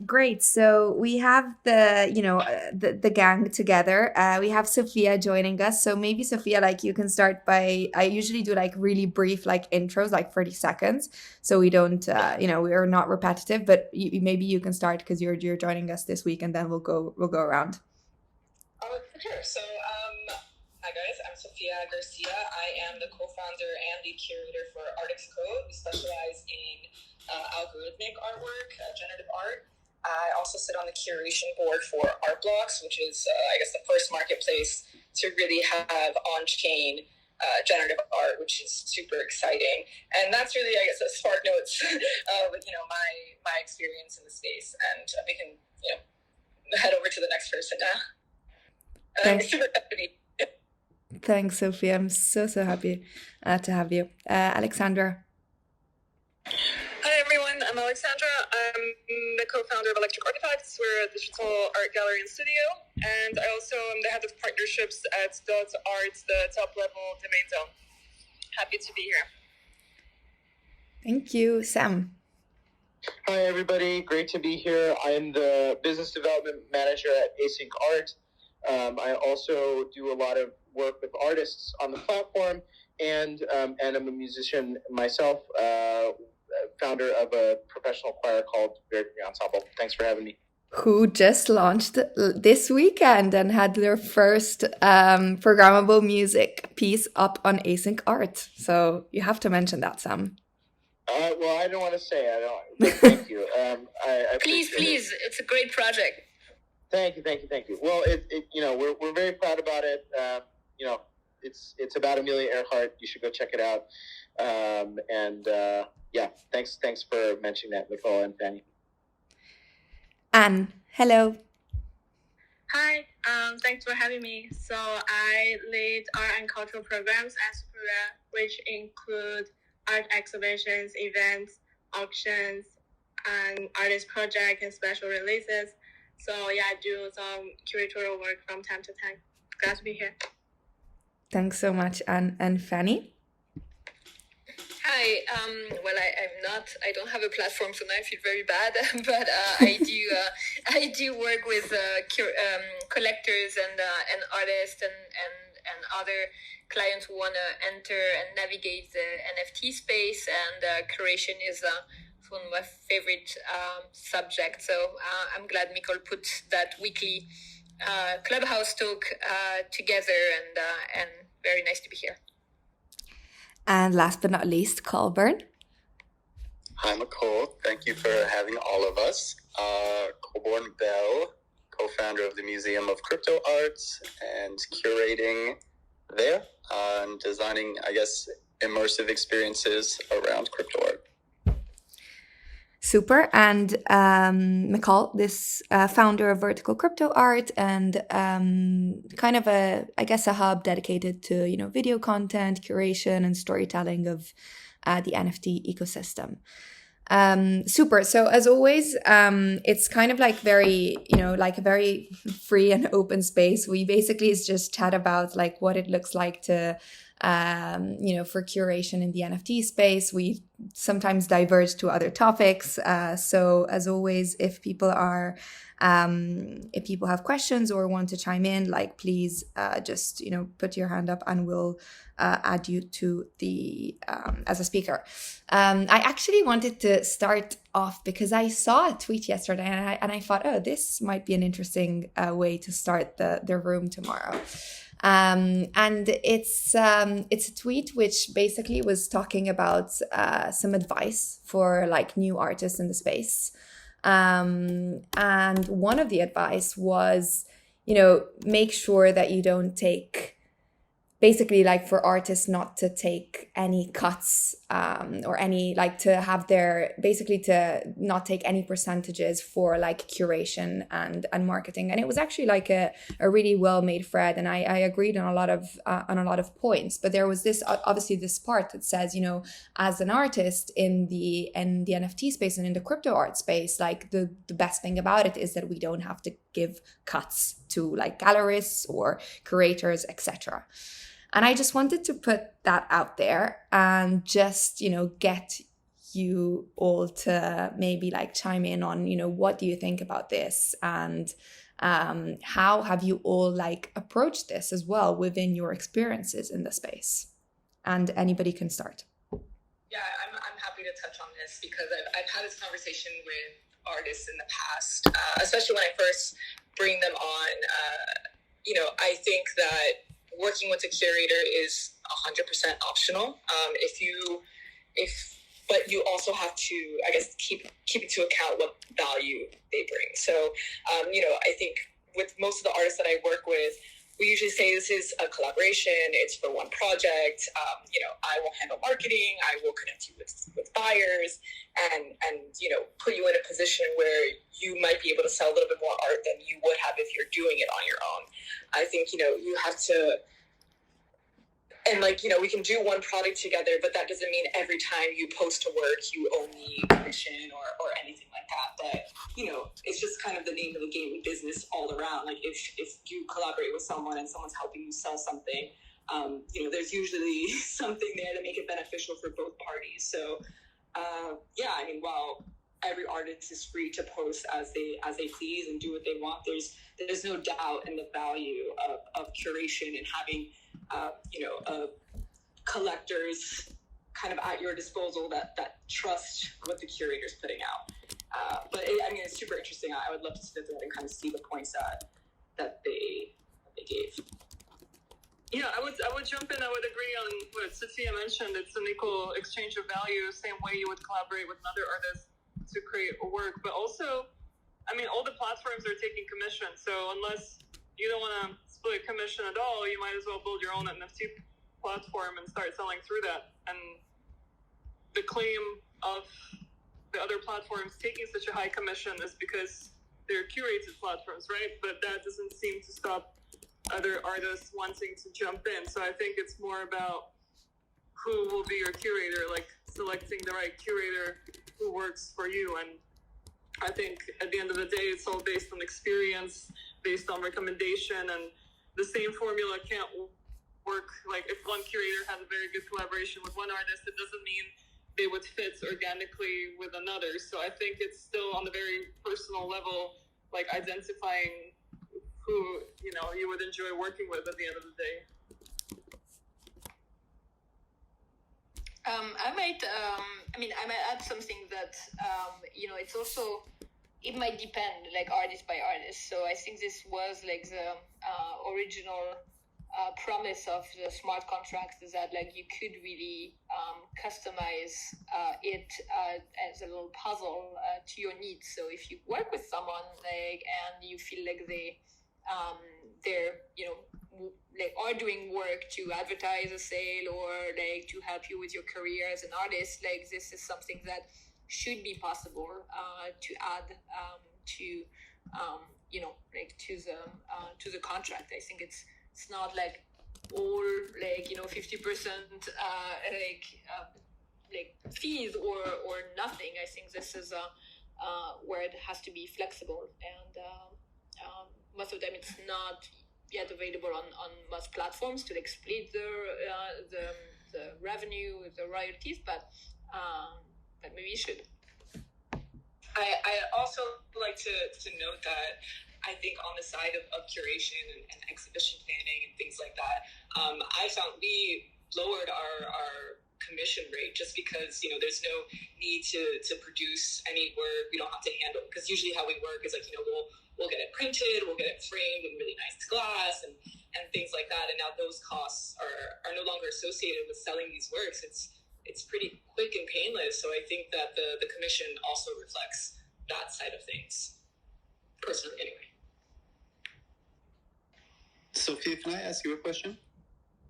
Great. So we have the gang together. We have Sophia joining us. So maybe Sophia, like you can start by. I usually do like really brief like intros, like 30 seconds, so we don't, we are not repetitive. But maybe you can start because you're joining us this week, and then we'll go around. Oh, for sure. Hi guys, I'm Sofia Garcia. I am the co-founder and lead curator for Artix Code. We specialize in algorithmic artwork, generative art. I also sit on the curation board for Art Blocks, which is, I guess, the first marketplace to really have on-chain generative art, which is super exciting. And that's really, I guess, a spark notes with my experience in the space. And we can head over to the next person now. I'm super happy. Thanks, Sophia. I'm so happy to have you. Aleksandra. Hi everyone, I'm Aleksandra. I'm the co-founder of Electric Artifacts. We're a digital art gallery and studio, and I also am the head of partnerships at Dot Art, the top-level domain zone. Happy to be here. Thank you, Sam. Hi everybody, great to be here. I'm the business development manager at Async Art. I also do a lot of work with artists on the platform, and I'm a musician myself, founder of a professional choir called Vertical Ensemble. Thanks for having me. Who just launched this weekend and had their first programmable music piece up on Async Art. So you have to mention that, Sam. Well, I don't want to say. I don't. Thank you. I please, it's a great project. Thank you. Well, we're very proud about it. It's about Amelia Earhart. You should go check it out. Thanks for mentioning that, Nicole and Fanny. Anne, hello. Hi, thanks for having me. So I lead art and cultural programs at Curation, which include art exhibitions, events, auctions, and artist projects and special releases. So yeah, I do some curatorial work from time to time. Glad to be here. Thanks so much, Anne. And Fanny? Hi. I don't have a platform, so now I feel very bad. But I do work with collectors and artists and other clients who want to enter and navigate the NFT space. And curation is one of my favorite subjects. So I'm glad Nicole put that weekly Clubhouse talk together, and very nice to be here. And last but not least, Colborn. Hi, Nicole. Thank you for having all of us. Colborn Bell, co-founder of the Museum of Crypto Arts, and curating there and designing, I guess, immersive experiences around crypto art. Super. And Nicole, this founder of Vertical Cryptoart and kind of a hub dedicated to, video content, curation, and storytelling of the NFT ecosystem. Super. So as always, it's kind of like very, like a very free and open space. We basically just chat about like what it looks like to for curation in the NFT space. We sometimes diverge to other topics. So as always, if people have questions or want to chime in, like please just put your hand up and we'll add you to the as a speaker. I actually wanted to start off because I saw a tweet yesterday and I thought, oh, this might be an interesting way to start the room tomorrow. And it's a tweet which basically was talking about some advice for like new artists in the space. And one of the advice was, make sure that you don't take, basically like for artists not to take any cuts or any like to have their, basically to not take any percentages for like curation and marketing. And it was actually like a really well made thread, and I agreed on a lot of points. But there was this obviously this part that says, as an artist in the NFT space and in the crypto art space, like the best thing about it is that we don't have to give cuts to like gallerists or curators, etc. And I just wanted to put that out there and just, get you all to maybe like chime in on, you know, what do you think about this, and how have you all like approached this as well within your experiences in the space? And anybody can start. Yeah, I'm happy to touch on this because I've had this conversation with artists in the past, especially when I first bring them on. You know, I think that working with a curator is 100% optional. But you also have to, I guess, keep into account what value they bring. So, you know, I think with most of the artists that I work with, we usually say this is a collaboration. It's for one project. You know, I will handle marketing. I will connect you with buyers, and you know, put you in a position where you might be able to sell a little bit more art than you would have if you're doing it on your own. I think, you know, you have to. And like, you know, we can do one product together, but that doesn't mean every time you post a work, you owe me commission or anything like that. But, you know, it's just kind of the name of the game in business all around. Like if you collaborate with someone and someone's helping you sell something, you know, there's usually something there to make it beneficial for both parties. So, yeah, I mean, while every artist is free to post as they please and do what they want, there's no doubt in the value of curation and having, you know, collectors kind of at your disposal that trust what the curator's putting out. But I mean, it's super interesting. I would love to sit there and kind of see the points that they gave. Yeah, I would jump in. I would agree on what Sofia mentioned. It's an equal exchange of value, same way you would collaborate with another artist to create a work. But also, I mean, all the platforms are taking commission. So unless you don't want to split commission at all, you might as well build your own NFT platform and start selling through that. And the claim of the other platforms taking such a high commission is because they're curated platforms, right? But that doesn't seem to stop other artists wanting to jump in. So I think it's more about who will be your curator, like selecting the right curator who works for you. And I think at the end of the day, it's all based on experience, based on recommendation, and the same formula can't work. Like if one curator has a very good collaboration with one artist, it doesn't mean they would fit organically with another. So I think it's still on the very personal level, like identifying who, you know, you would enjoy working with at the end of the day. I might add something that, you know, it's also, it might depend like artist by artist. So I think this was like the original promise of the smart contracts, is that like you could really customize it as a little puzzle to your needs. So if you work with someone like, and you feel like they're, you know, like are doing work to advertise a sale or like to help you with your career as an artist, like this is something that should be possible to add to you know, like to the contract. I think it's not like all like, you know, 50% like fees or nothing. I think this is where it has to be flexible, and most of them it's not yet available on most platforms to like split the revenue, the royalties, but maybe you should. I also like to note that I think on the side of curation and exhibition planning and things like that, I found we lowered our commission rate just because, you know, there's no need to produce any work. We don't have to handle, because usually how we work is like, you know, we'll get it printed, we'll get it framed in really nice glass and things like that. And now those costs are no longer associated with selling these works. It's pretty quick and painless. So I think that the commission also reflects that side of things, personally anyway. Sofia, can I ask you a question?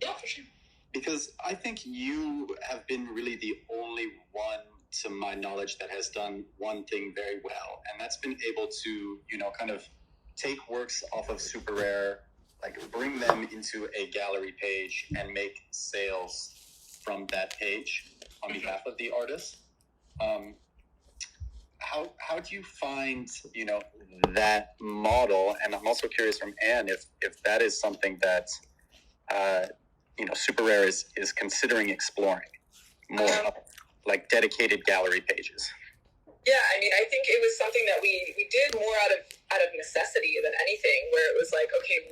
Yeah, for sure. Because I think you have been really the only one, to my knowledge, that has done one thing very well, and that's been able to, you know, kind of take works off of Super Rare, like bring them into a gallery page and make sales from that page on behalf of the artist. How do you find, you know, that model? And I'm also curious from Anne if that is something that you know, Super Rare is considering exploring more. like dedicated gallery pages? Yeah, I mean, I think it was something that we did more out of necessity than anything, where it was like, okay,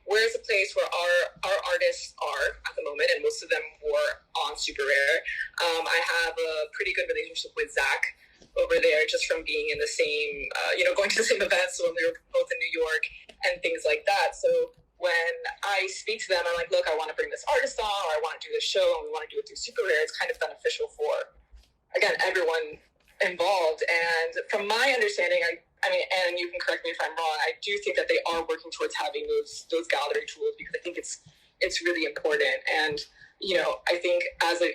where's a place where our artists are at the moment, and most of them were on Super Rare. I have a pretty good relationship with Zach over there, just from being in the same, going to the same events when we were both in New York and things like that. So when I speak to them, I'm like, look, I want to bring this artist on, or I want to do this show, and we want to do it through Super Rare. It's kind of beneficial for, again, everyone involved. And from my understanding, I mean, and you can correct me if I'm wrong, I do think that they are working towards having those gallery tools, because I think it's really important. And I think as a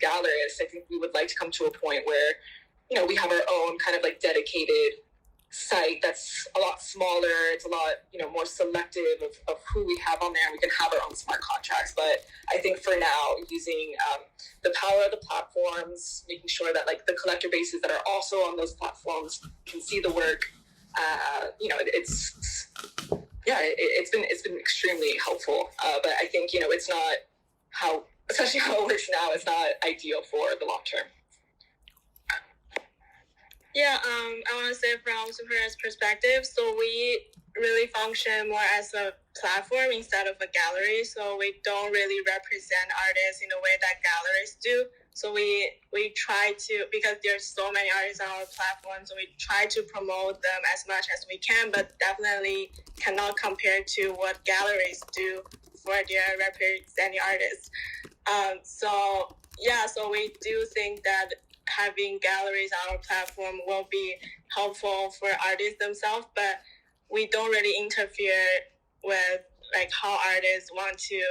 gallerist, I think we would like to come to a point where we have our own kind of like dedicated site that's a lot smaller. It's a lot more selective of who we have on there, and we can have our own smart contracts. But I think for now, using the power of the platforms, making sure that like the collector bases that are also on those platforms can see the work, it's been extremely helpful. But I think it's not especially how it works now, it's not ideal for the long term. Yeah, I want to say from Super Rare's perspective, so we really function more as a platform instead of a gallery. So we don't really represent artists in the way that galleries do. So we try to, because there's so many artists on our platform, so we try to promote them as much as we can, but definitely cannot compare to what galleries do for their representing artists. So we do think that having galleries on our platform will be helpful for artists themselves, but we don't really interfere with like how artists want to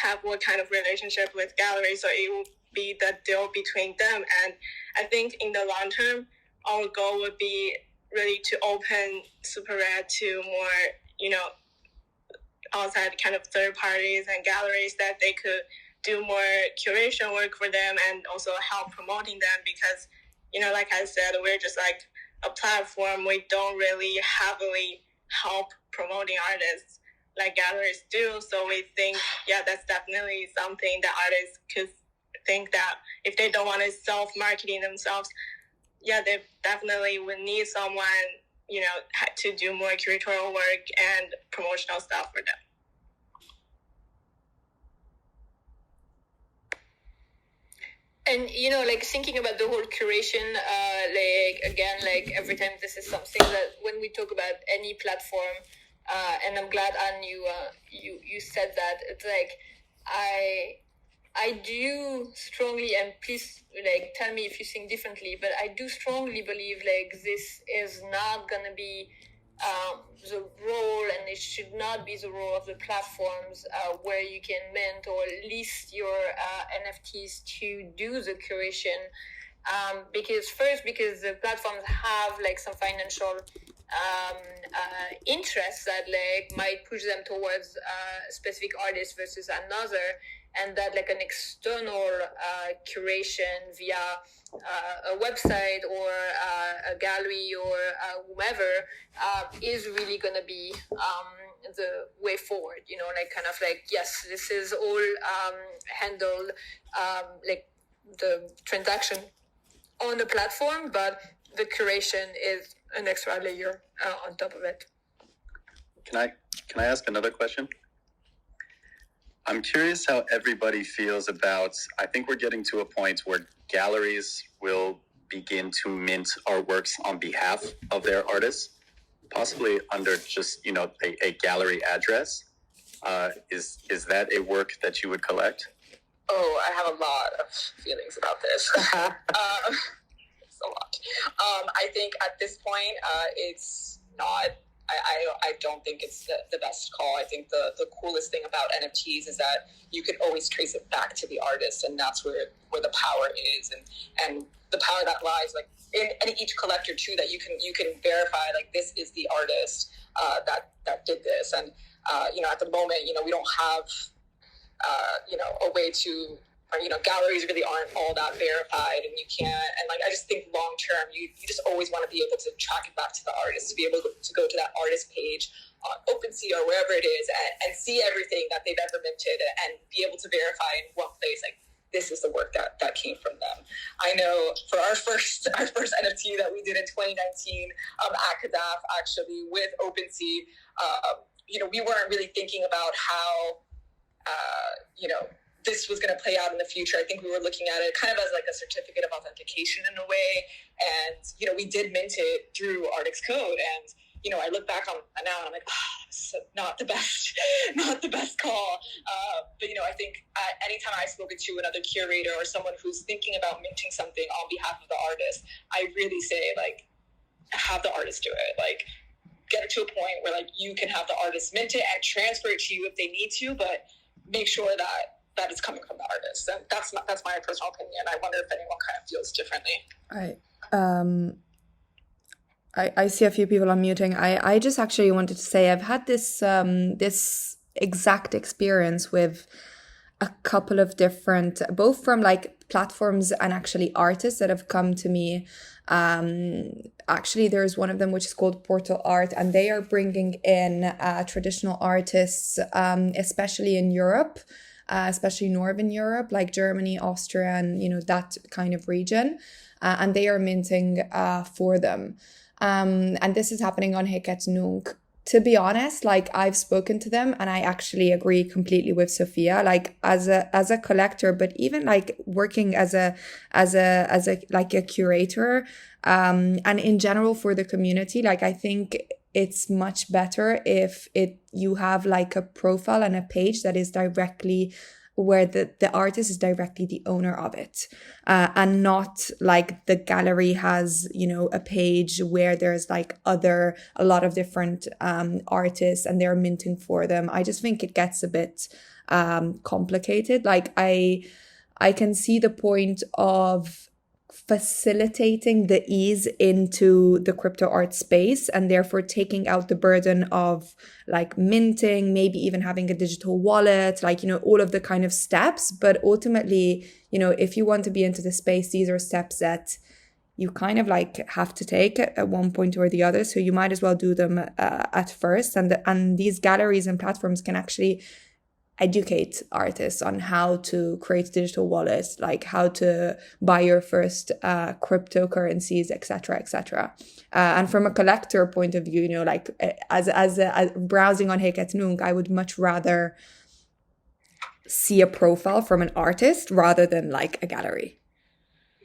have what kind of relationship with galleries. So it will be the deal between them. And I think in the long term, our goal would be really to open Super Rare to more, outside kind of third parties and galleries, that they could do more curation work for them and also help promoting them, because, like I said, we're just like a platform. We don't really heavily help promoting artists like galleries do. So we think, that's definitely something that artists could think, that if they don't want to self-marketing themselves, they definitely would need someone, to do more curatorial work and promotional stuff for them. And, like thinking about the whole curation, every time this is something that when we talk about any platform, and I'm glad, Anne, you said that, it's like, I do strongly, and please tell me if you think differently, but I do strongly believe this is not going to be the role, and it should not be the role of the platforms where you can mint or list your NFTs to do the curation, because the platforms have some financial interests that might push them towards a specific artist versus another, and that an external curation via a website or a gallery or whomever is really going to be the way forward. Yes, this is all handled the transaction on the platform, but the curation is an extra layer on top of it. Can I ask another question? I'm curious how everybody feels about, I think we're getting to a point where galleries will begin to mint artworks on behalf of their artists, possibly under just, a gallery address. Is that a work that you would collect? Oh, I have a lot of feelings about this. It's a lot. I think at this point, it's not... I don't think it's the best call. I think the coolest thing about NFTs is that you can always trace it back to the artist, and that's where the power is, and the power that lies in each collector too, that you can verify this is the artist that did this. And at the moment, we don't have a way to, galleries really aren't all that verified, and you can't, and I just think long term, you just always want to be able to track it back to the artist, to be able to go to that artist page on OpenSea or wherever it is, and see everything that they've ever minted, and be able to verify in what place, this is the work that came from them. I know for our first NFT that we did in 2019 at Kadaf, actually with OpenSea, we weren't really thinking about how this was going to play out in the future. I think we were looking at it kind of as like a certificate of authentication in a way. And, we did mint it through Artix Code. And, I look back on it now and I'm like, not the best call. But, I think anytime I've spoken to another curator or someone who's thinking about minting something on behalf of the artist, I really say, like, have the artist do it. Like, get it to a point where, like, you can have the artist mint it and transfer it to you if they need to, but make sure that it's coming from the artist. And that's my personal opinion. I wonder if anyone kind of feels differently. I see a few people unmuting. I just actually wanted to say I've had this exact experience with a couple of different, both from like platforms and actually artists that have come to me. Actually, there's one of them which is called Vertical Art, and they are bringing in traditional artists, especially in Europe. Especially Northern Europe, like Germany, Austria, and that kind of region, and they are minting for them. And this is happening on Heket Nunk. To be honest, like I've spoken to them, and I actually agree completely with Sofia. Like as a collector, but even like working as a curator, and in general for the community, like I think it's much better if you have like a profile and a page that is directly where the artist is directly the owner of it, and not like the gallery has a page where there's like a lot of different artists and they're minting for them. I just think it gets a bit complicated. Like I can see the point of facilitating the ease into the crypto art space and therefore taking out the burden of like minting, maybe even having a digital wallet, like, all of the kind of steps. But ultimately, if you want to be into the space, these are steps that you kind of like have to take at one point or the other. So you might as well do them at first. And these galleries and platforms can actually educate artists on how to create digital wallets, like how to buy your first cryptocurrencies, etc. And from a collector point of view, like as browsing on Heket Nunk, I would much rather see a profile from an artist rather than like a gallery.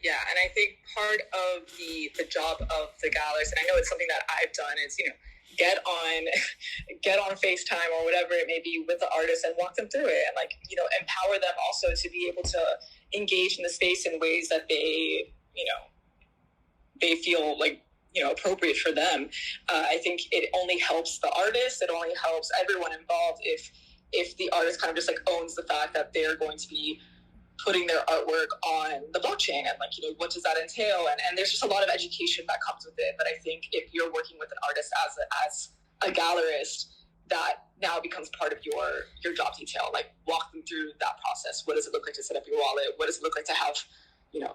Yeah, and I think part of the job of the galleries, and I know it's something that I've done, is get on FaceTime or whatever it may be with the artist and walk them through it, and like empower them also to be able to engage in the space in ways that they feel like appropriate for them. I think it only helps the artist. It only helps everyone involved if the artist kind of just like owns the fact that they're going to be putting their artwork on the blockchain, and like what does that entail, and there's just a lot of education that comes with it. But I think if you're working with an artist as a gallerist, that now becomes part of your job detail. Like walk them through that process. What does it look like to set up your wallet? What does it look like to have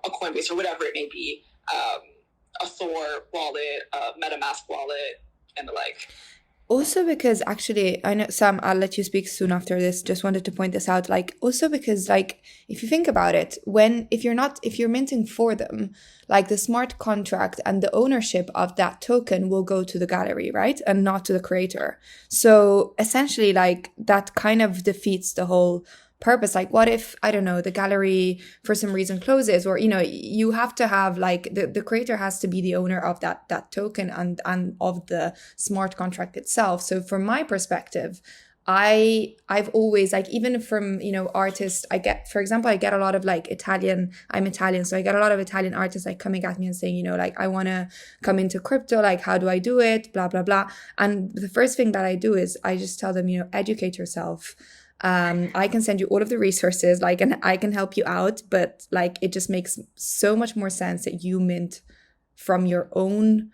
a Coinbase or whatever it may be, a Thor wallet, a MetaMask wallet, and the like. Also because actually, I know, Sam, I'll let you speak soon after this. Just wanted to point this out. Like, also because, like, if you think about it, if you're minting for them, like the smart contract and the ownership of that token will go to the gallery, right? And not to the creator. So essentially, like, that kind of defeats the whole purpose. Like, what if, I don't know, the gallery for some reason closes, or you have to have like the creator has to be the owner of that token and of the smart contract itself. So from my perspective, I've always, like, even from artists, I get a lot of like I'm Italian, so I get a lot of Italian artists like coming at me and saying, like, I want to come into crypto, like, how do I do it, blah blah blah. And the first thing that I do is I just tell them, educate yourself. I can send you all of the resources, like, and I can help you out, but like, it just makes so much more sense that you mint from your own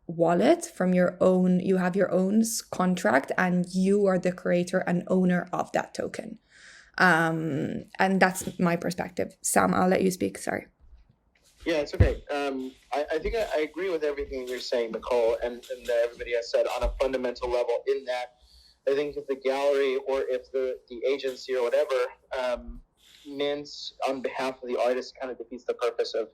wallet, you have your own contract, and you are the creator and owner of that token. And that's my perspective. Sam, I'll let you speak. Sorry. Yeah, it's okay. I think I agree with everything you're saying, Nicole, and that everybody has said on a fundamental level, in that I think if the gallery or if the agency or whatever mints on behalf of the artist kind of defeats the purpose of,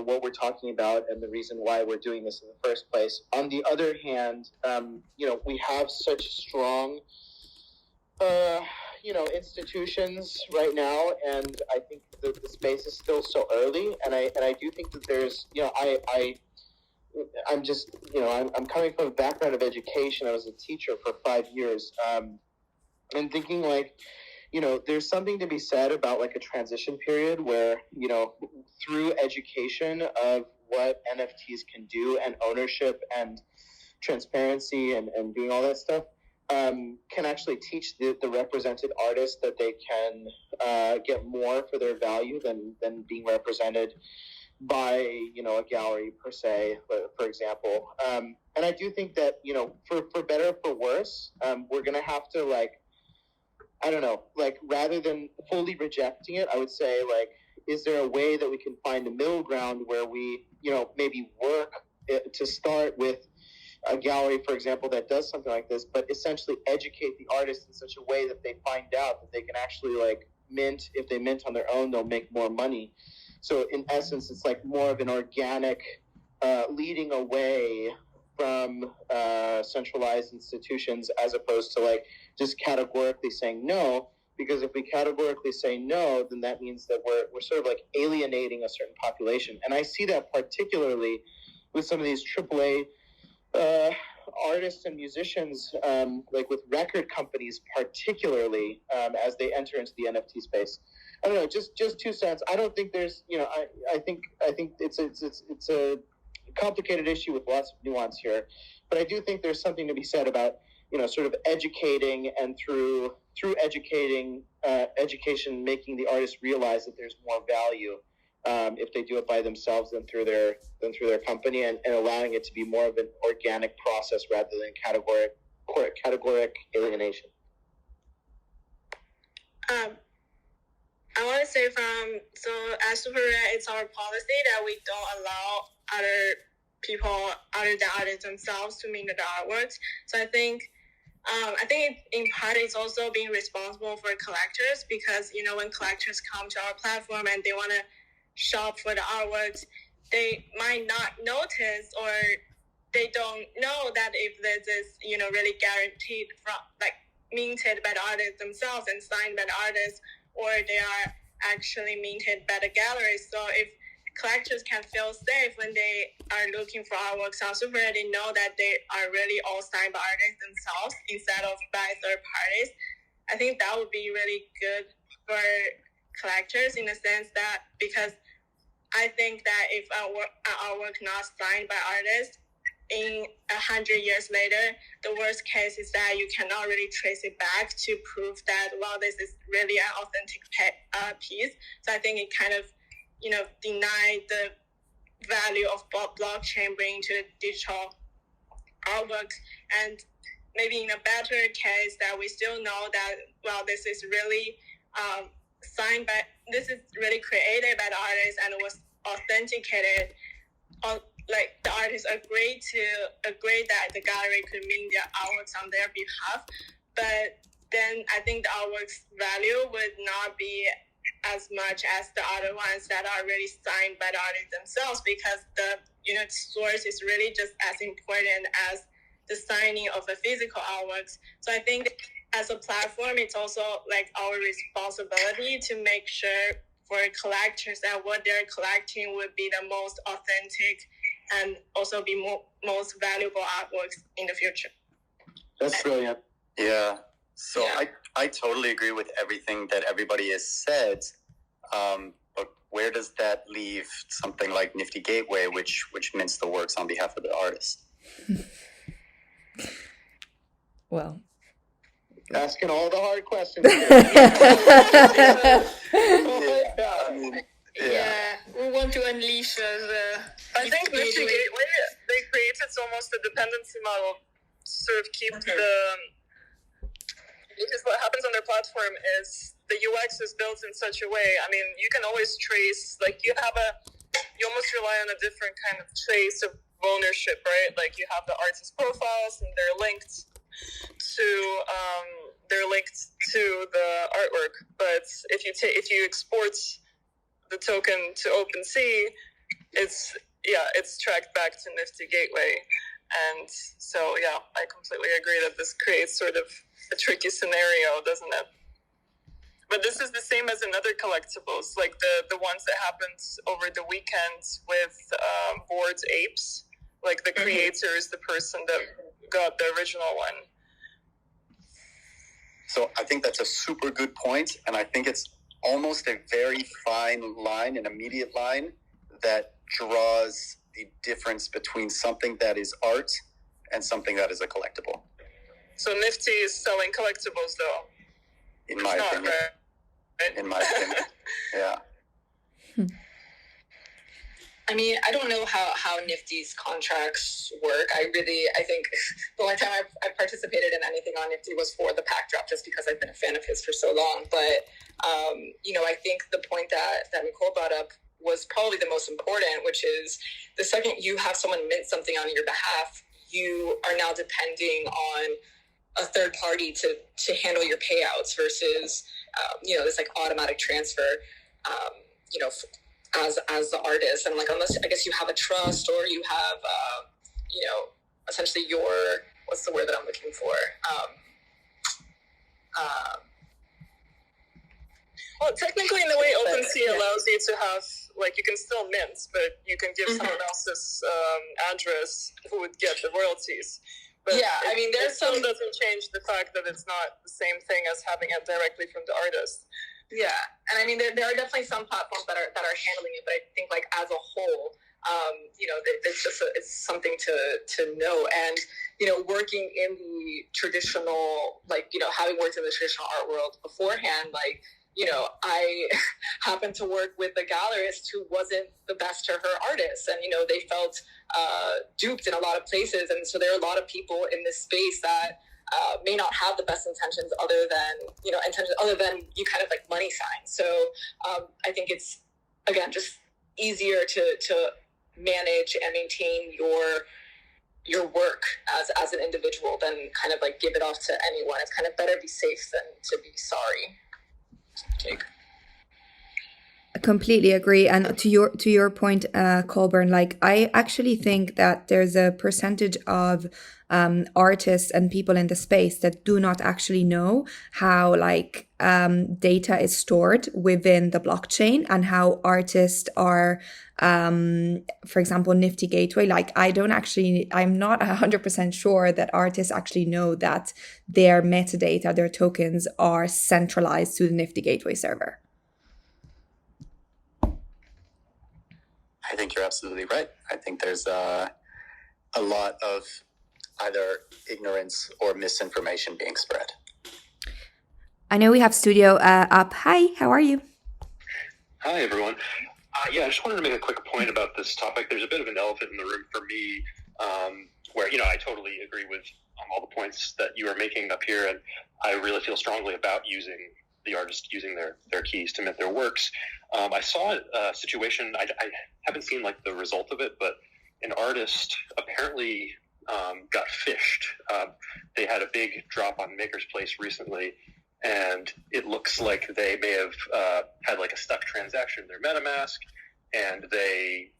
what we're talking about and the reason why we're doing this in the first place. On the other hand, we have such strong, institutions right now, and I think the space is still so early, and I do think that there's, I'm just, I'm coming from a background of education. I was a teacher for 5 years, and thinking like, there's something to be said about like a transition period where, through education of what NFTs can do and ownership and transparency and doing all that stuff, can actually teach the represented artists that they can get more for their value than being represented by, a gallery per se, for example. And I do think that, for better or for worse, we're going to have to rather than fully rejecting it, I would say, is there a way that we can find a middle ground where we, maybe work to start with a gallery, for example, that does something like this, but essentially educate the artist in such a way that they find out that they can actually mint. If they mint on their own, they'll make more money. So in essence, it's more of an organic leading away from centralized institutions, as opposed to just categorically saying no. Because if we categorically say no, then that means that we're sort of alienating a certain population. And I see that particularly with some of these AAA artists and musicians, with record companies, particularly as they enter into the NFT space. I don't know, just 2 cents. I don't think there's, I think it's a complicated issue with lots of nuance here, but I do think there's something to be said about, sort of educating, and through education, making the artist realize that there's more value if they do it by themselves than through their company, and allowing it to be more of an organic process rather than categoric alienation. I want to say as Super Rare, it's our policy that we don't allow other people other than artists themselves to mint the artworks. So I think in part it's also being responsible for collectors, because when collectors come to our platform and they want to shop for the artworks, they might not notice, or they don't know that if this is really guaranteed from minted by the artists themselves and signed by the artists, or they are actually minted by the galleries. So if collectors can feel safe when they are looking for artworks on Super, they know that they are really all signed by artists themselves instead of by third parties. I think that would be really good for collectors, in the sense that, because I think that if an artwork not signed by artists, in 100 years later, the worst case is that you cannot really trace it back to prove that, well, this is really an authentic piece. So I think it kind of, deny the value of blockchain bringing to the digital artwork. And maybe in a better case, that we still know that, well, this is really this is really created by the artist and was authenticated. The artists agreed that the gallery could mint their artworks on their behalf, but then I think the artwork's value would not be as much as the other ones that are really signed by the artists themselves, because the source is really just as important as the signing of the physical artworks. So I think as a platform, it's also our responsibility to make sure for collectors that what they're collecting would be the most authentic and also be most valuable artworks in the future. That's brilliant. Yeah. So yeah. I totally agree with everything that everybody has said. But where does that leave something like Nifty Gateway, which mints the works on behalf of the artist? Well, asking all the hard questions. We want to unleash I think Nifty Gateway, they created almost a dependency model to sort of keep because what happens on their platform is the UX is built in such a way. I mean, you can always trace, you almost rely on a different kind of trace of ownership, right? You have the artist profiles, and they're linked to the artwork. But if you export the token to OpenSea, it's tracked back to Nifty Gateway. And so, yeah, I completely agree that this creates sort of a tricky scenario, doesn't it? But this is the same as in other collectibles, like the ones that happened over the weekend with Bored Apes. Like the creator is the person that got the original one. So I think that's a super good point, and I think it's almost a very fine line, an immediate line that draws the difference between something that is art and something that is a collectible. So Nifty is selling collectibles, though. In my opinion. Right? In my opinion, yeah. I mean, I don't know how Nifty's contracts work. I think the only time I participated in anything on Nifty was for the pack drop, just because I've been a fan of his for so long. But, I think the point that Nicole brought up was probably the most important, which is the second you have someone mint something on your behalf, you are now depending on a third party to handle your payouts versus, this like automatic transfer, as the artist. And like, unless I guess you have a trust or you have, essentially your, what's the word that I'm looking for? Well, technically, in the way OpenSea allows you to have, like, you can still mint, but you can give someone else's address who would get the royalties. But it still doesn't change the fact that it's not the same thing as having it directly from the artist. Yeah, and I mean, there are definitely some platforms that are handling it, but I think like as a whole, it's something to know. And working in the traditional, having worked in the traditional art world beforehand, I happened to work with a gallerist who wasn't the best to her artists, and they felt duped in a lot of places, and so there are a lot of people in this space that may not have the best intentions other than you kind of like money signs. So I think it's, again, just easier to manage and maintain your work as an individual than kind of like give it off to anyone. It's kind of better be safe than to be sorry. Take. I completely agree. And to your point, Colborn, I actually think that there's a percentage of artists and people in the space that do not actually know how data is stored within the blockchain and how artists are, for example, Nifty Gateway. I'm not 100% sure that artists actually know that their metadata, their tokens are centralized to the Nifty Gateway server. I think you're absolutely right. I think there's a lot of either ignorance or misinformation being spread. I know we have studio up. Hi, how are you? Hi, everyone. I just wanted to make a quick point about this topic. There's a bit of an elephant in the room for me, where, I totally agree with all the points that you are making up here, and I really feel strongly about the artist using their keys to mint their works. I saw a situation, I haven't seen the result of it, but an artist apparently got phished. They had a big drop on Maker's Place recently, and it looks like they may have had a stuck transaction in their MetaMask, and they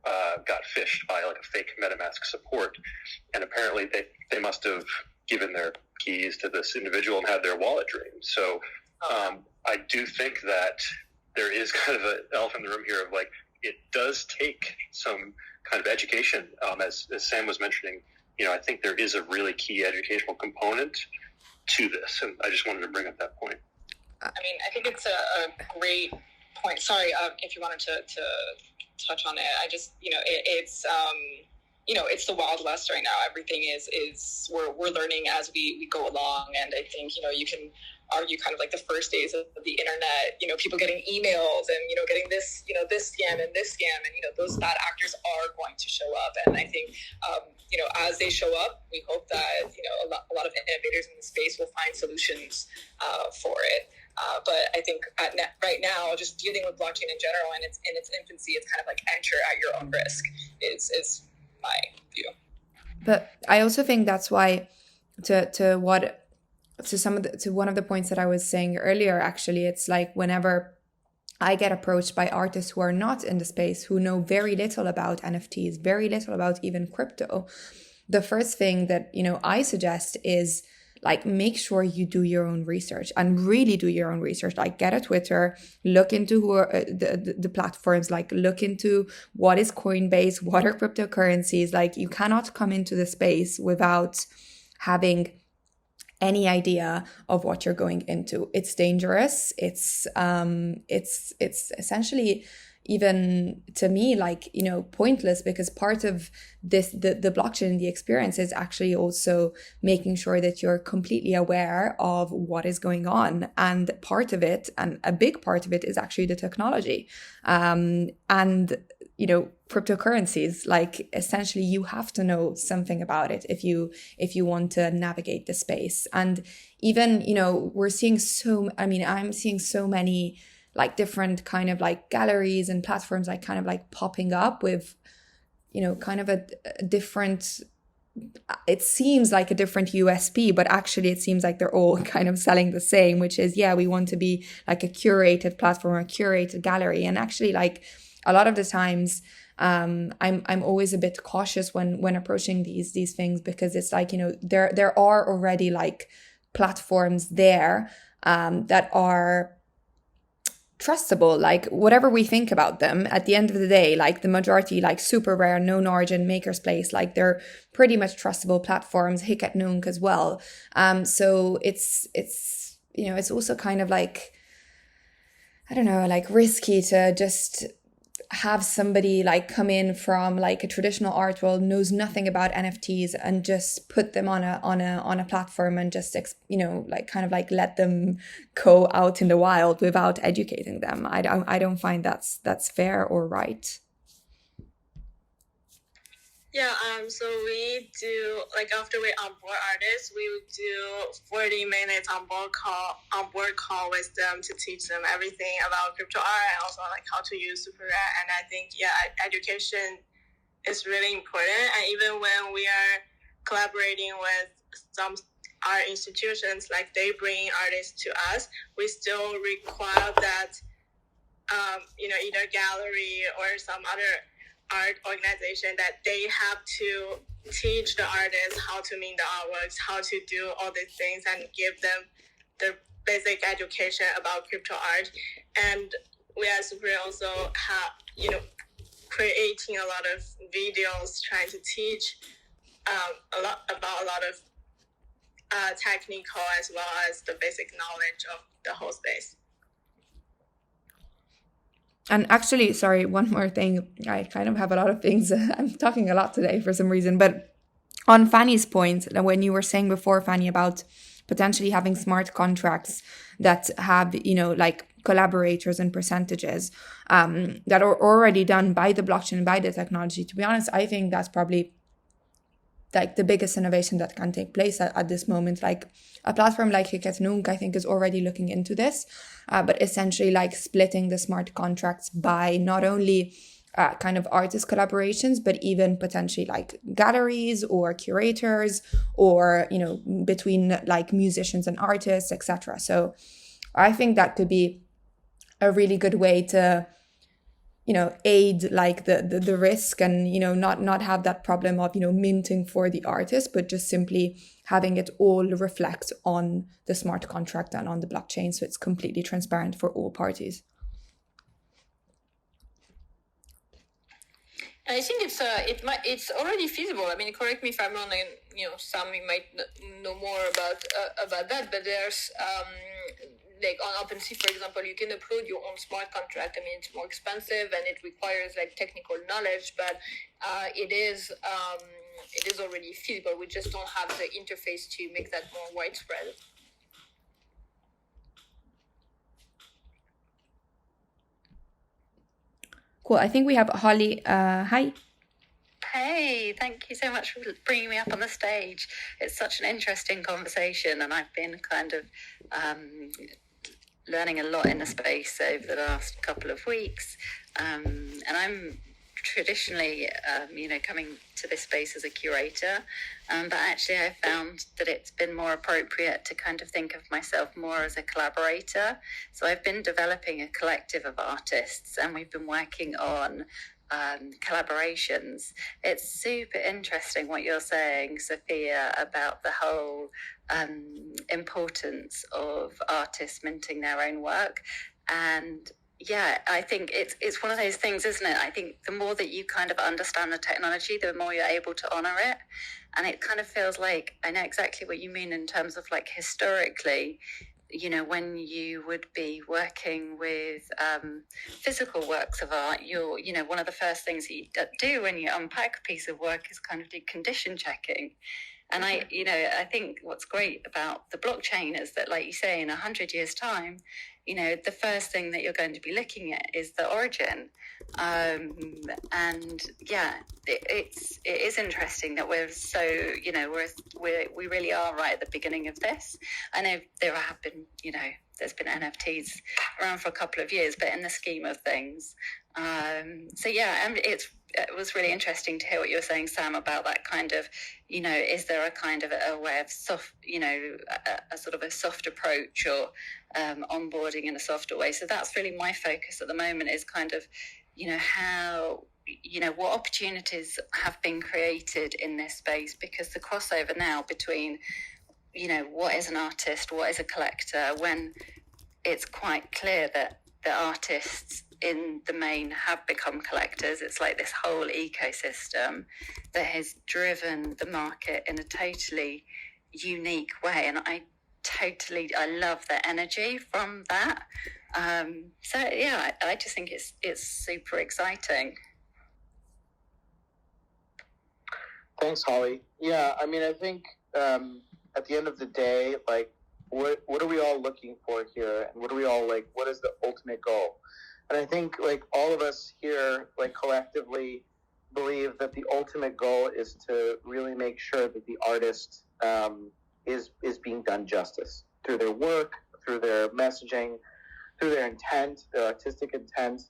got phished by a fake MetaMask support. And apparently they must have given their keys to this individual and had their wallet drained. So I do think that there is kind of an elephant in the room here of it does take some kind of education. As Sam was mentioning, I think there is a really key educational component to this, and I just wanted to bring up that point. I mean, I think it's a great point. Sorry, if you wanted to touch on it. I just, it's the Wild West right now. Everything is we're learning as we go along, and I think you can argue kind of the first days of the internet, people getting emails and getting this this scam and this scam, and those bad actors are going to show up. And I think as they show up, we hope that a lot of innovators in the space will find solutions for it. But I think right now, just dealing with blockchain in general and it's in its infancy, it's kind of enter at your own risk is my view. But I also think that's why, to what to one of the points that I was saying earlier, actually, it's like whenever I get approached by artists who are not in the space, who know very little about NFTs, very little about even crypto, the first thing that, I suggest is like, make sure you do your own research and really do your own research. Like, get a Twitter, look into who are the platforms, like look into what is Coinbase, what are cryptocurrencies. Like, you cannot come into the space without having any idea of what you're going into. It's dangerous. It's essentially, even to me, like, pointless, because part of this, the blockchain, the experience is actually also making sure that you're completely aware of what is going on. And part of it, and a big part of it, is actually the technology. And cryptocurrencies, like, essentially you have to know something about it if you want to navigate the space. And even, I'm seeing so many like different kind of like galleries and platforms like kind of like popping up with, kind of a different, it seems like a different USP, but actually it seems like they're all kind of selling the same, which is, we want to be like a curated platform, a curated gallery. And actually, like, a lot of the times, I'm always a bit cautious when approaching these things, because it's like, there are already like platforms there that are trustable. Like, whatever we think about them, at the end of the day, like the majority, like Super Rare, Known Origin, Maker's Place, like they're pretty much trustable platforms. Hic et Nunc as well. So it's it's also kind of like, I don't know, like risky to just have somebody like come in from like a traditional art world, knows nothing about NFTs, and just put them on a platform and just like kind of like let them go out in the wild without educating them. I don't find that's fair or right. Yeah, so we do, like, after we onboard artists, we would do 40 minutes onboard call with them to teach them everything about crypto art, and also like how to use Super Rare. And I think, education is really important. And even when we are collaborating with some art institutions, like they bring artists to us, we still require that, either gallery or some other art organization, that they have to teach the artists how to mint the artworks, how to do all these things, and give them the basic education about crypto art. And we as Super also have, creating a lot of videos trying to teach a lot of technical as well as the basic knowledge of the whole space. And actually, sorry, one more thing. I kind of have a lot of things. I'm talking a lot today for some reason. But on Fanny's point, when you were saying before, Fanny, about potentially having smart contracts that have, like collaborators and percentages that are already done by the blockchain, by the technology. To be honest, I think that's probably like the biggest innovation that can take place at this moment. Like a platform like Hic et Nunc, I think, is already looking into this, but essentially like splitting the smart contracts by not only kind of artist collaborations, but even potentially like galleries or curators, or, between like musicians and artists, etc. So I think that could be a really good way to, aid like the risk, and, not have that problem of, minting for the artist, but just simply having it all reflect on the smart contract and on the blockchain. So it's completely transparent for all parties. I think it's already feasible. I mean, correct me if I'm wrong. And some you might know more about that. But there's like on OpenSea, for example, you can upload your own smart contract. I mean, it's more expensive and it requires like technical knowledge, but it is already feasible. We just don't have the interface to make that more widespread. Cool. I think we have Holly. Hi. Hey, thank you so much for bringing me up on the stage. It's such an interesting conversation, and I've been kind of learning a lot in the space over the last couple of weeks. And I'm traditionally, coming to this space as a curator, but actually I found that it's been more appropriate to kind of think of myself more as a collaborator. So I've been developing a collective of artists, and we've been working on collaborations. It's super interesting what you're saying, Sophia, about the whole importance of artists minting their own work. And yeah, I think it's one of those things, isn't it? I think the more that you kind of understand the technology, the more you're able to honor it. And it kind of feels like, I know exactly what you mean in terms of like historically, when you would be working with physical works of art, you're, one of the first things you do when you unpack a piece of work is kind of do condition checking. And I think what's great about the blockchain is that, like you say, in 100 years' time, the first thing that you're going to be looking at is the origin. And yeah, it is interesting that we're so, we really are right at the beginning of this. I know there have been, there's been NFTs around for a couple of years, but in the scheme of things. So yeah, and it was really interesting to hear what you were saying, Sam, about that kind of, is there a kind of a way of soft, a sort of a soft approach or onboarding in a softer way. So that's really my focus at the moment, is kind of, how, what opportunities have been created in this space, because the crossover now between, what is an artist, what is a collector, when it's quite clear that the artists in the main have become collectors. It's like this whole ecosystem that has driven the market in a totally unique way. And I love the energy from that. So yeah, I just think it's super exciting. Thanks, Holly. Yeah, I mean, I think at the end of the day, like, what are we all looking for here? And what are we all like, what is the ultimate goal? And I think, like, all of us here, like, collectively believe that the ultimate goal is to really make sure that the artist is being done justice through their work, through their messaging, through their intent, their artistic intent,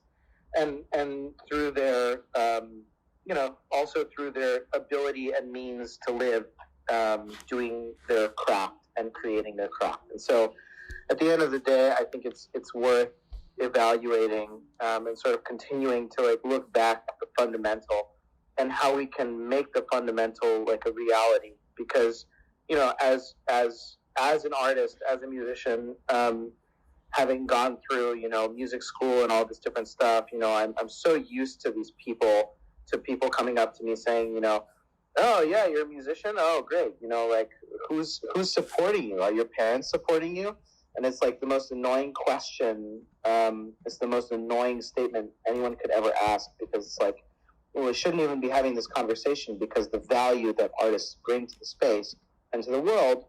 and through their, also through their ability and means to live doing their craft and creating their craft. And so at the end of the day, I think it's worth evaluating and sort of continuing to like look back at the fundamental and how we can make the fundamental like a reality. Because, as an artist, as a musician, having gone through, music school and all this different stuff, I'm so used to these people coming up to me saying, oh yeah, you're a musician? Oh great. Like who's supporting you? Are your parents supporting you? And it's like the most annoying question. It's the most annoying statement anyone could ever ask, because it's like, well, we shouldn't even be having this conversation, because the value that artists bring to the space and to the world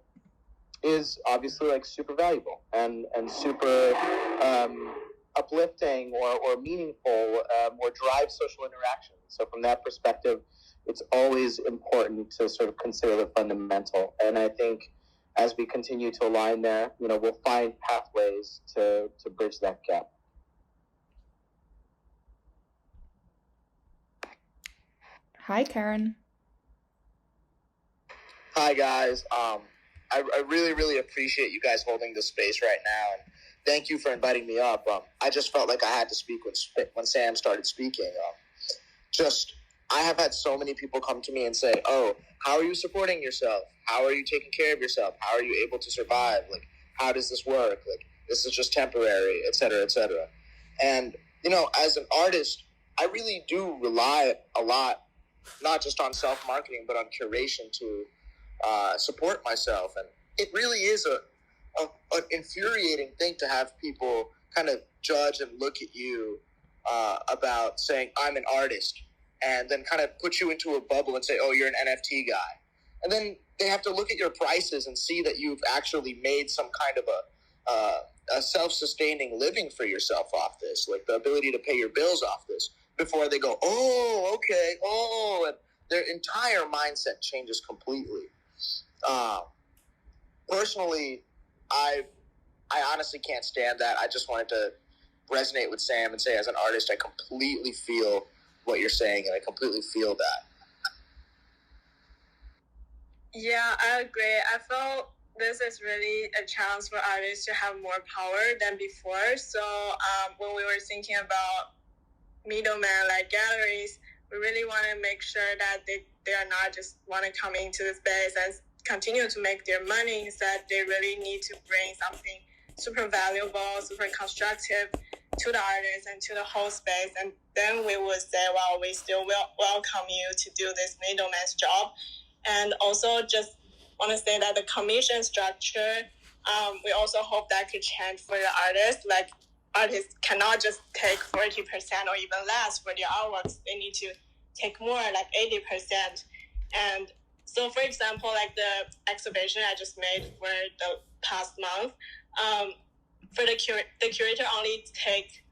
is obviously like super valuable and super uplifting or meaningful or drive social interaction. So from that perspective, it's always important to sort of consider the fundamental. And I think as we continue to align there, we'll find pathways to bridge that gap. Hi, Karen. Hi, guys. I really, really appreciate you guys holding this space right now, and thank you for inviting me up. I just felt like I had to speak when Sam started speaking. I have had so many people come to me and say, oh, how are you supporting yourself? How are you taking care of yourself? How are you able to survive? Like, how does this work? Like, this is just temporary, et cetera, et cetera. And, as an artist, I really do rely a lot, not just on self-marketing, but on curation to support myself. And it really is an infuriating thing to have people kind of judge and look at you about saying, I'm an artist, and then kind of put you into a bubble and say, oh, you're an NFT guy. And then they have to look at your prices and see that you've actually made some kind of a self-sustaining living for yourself off this, like the ability to pay your bills off this, before they go, oh, okay, oh, and their entire mindset changes completely. Personally, I honestly can't stand that. I just wanted to resonate with Sam and say, as an artist, I completely feel what you're saying, and I completely feel that. Yeah, I agree. I felt this is really a chance for artists to have more power than before. So when we were thinking about middlemen like galleries, we really want to make sure that they are not just want to come into the space and continue to make their money. Instead, they really need to bring something super valuable, super constructive to the artists and to the whole space. And then we would say, well, we still will welcome you to do this middleman's job. And also just want to say that the commission structure, we also hope that could change for the artists. Like, artists cannot just take 40% or even less for their artworks. They need to take more, like 80%. And so, for example, like the exhibition I just made for the past month, for the curator only take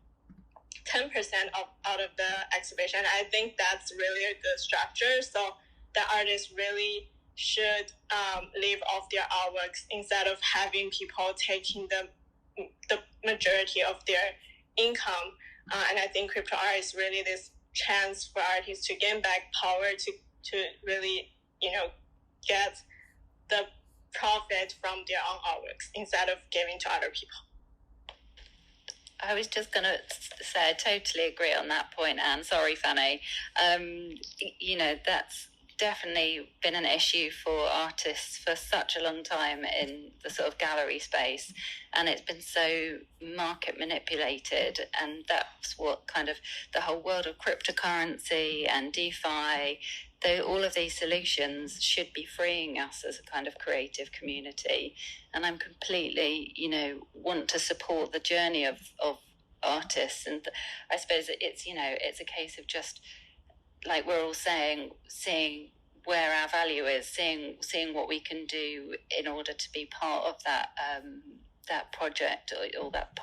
10% out of the exhibition. I think that's really a good structure. So the artists really should live off their artworks instead of having people taking the majority of their income. And I think crypto art is really this chance for artists to gain back power to really, get the profit from their own artworks instead of giving to other people. I was just going to say I totally agree on that point, Anne. Sorry, Fanny. That's definitely been an issue for artists for such a long time in the sort of gallery space, and it's been so market manipulated, and that's what kind of the whole world of cryptocurrency and DeFi, all of these solutions should be freeing us as a kind of creative community. And I'm completely, want to support the journey of artists. And I suppose it's a case of just, like we're all saying, seeing where our value is, seeing what we can do in order to be part of that project or that,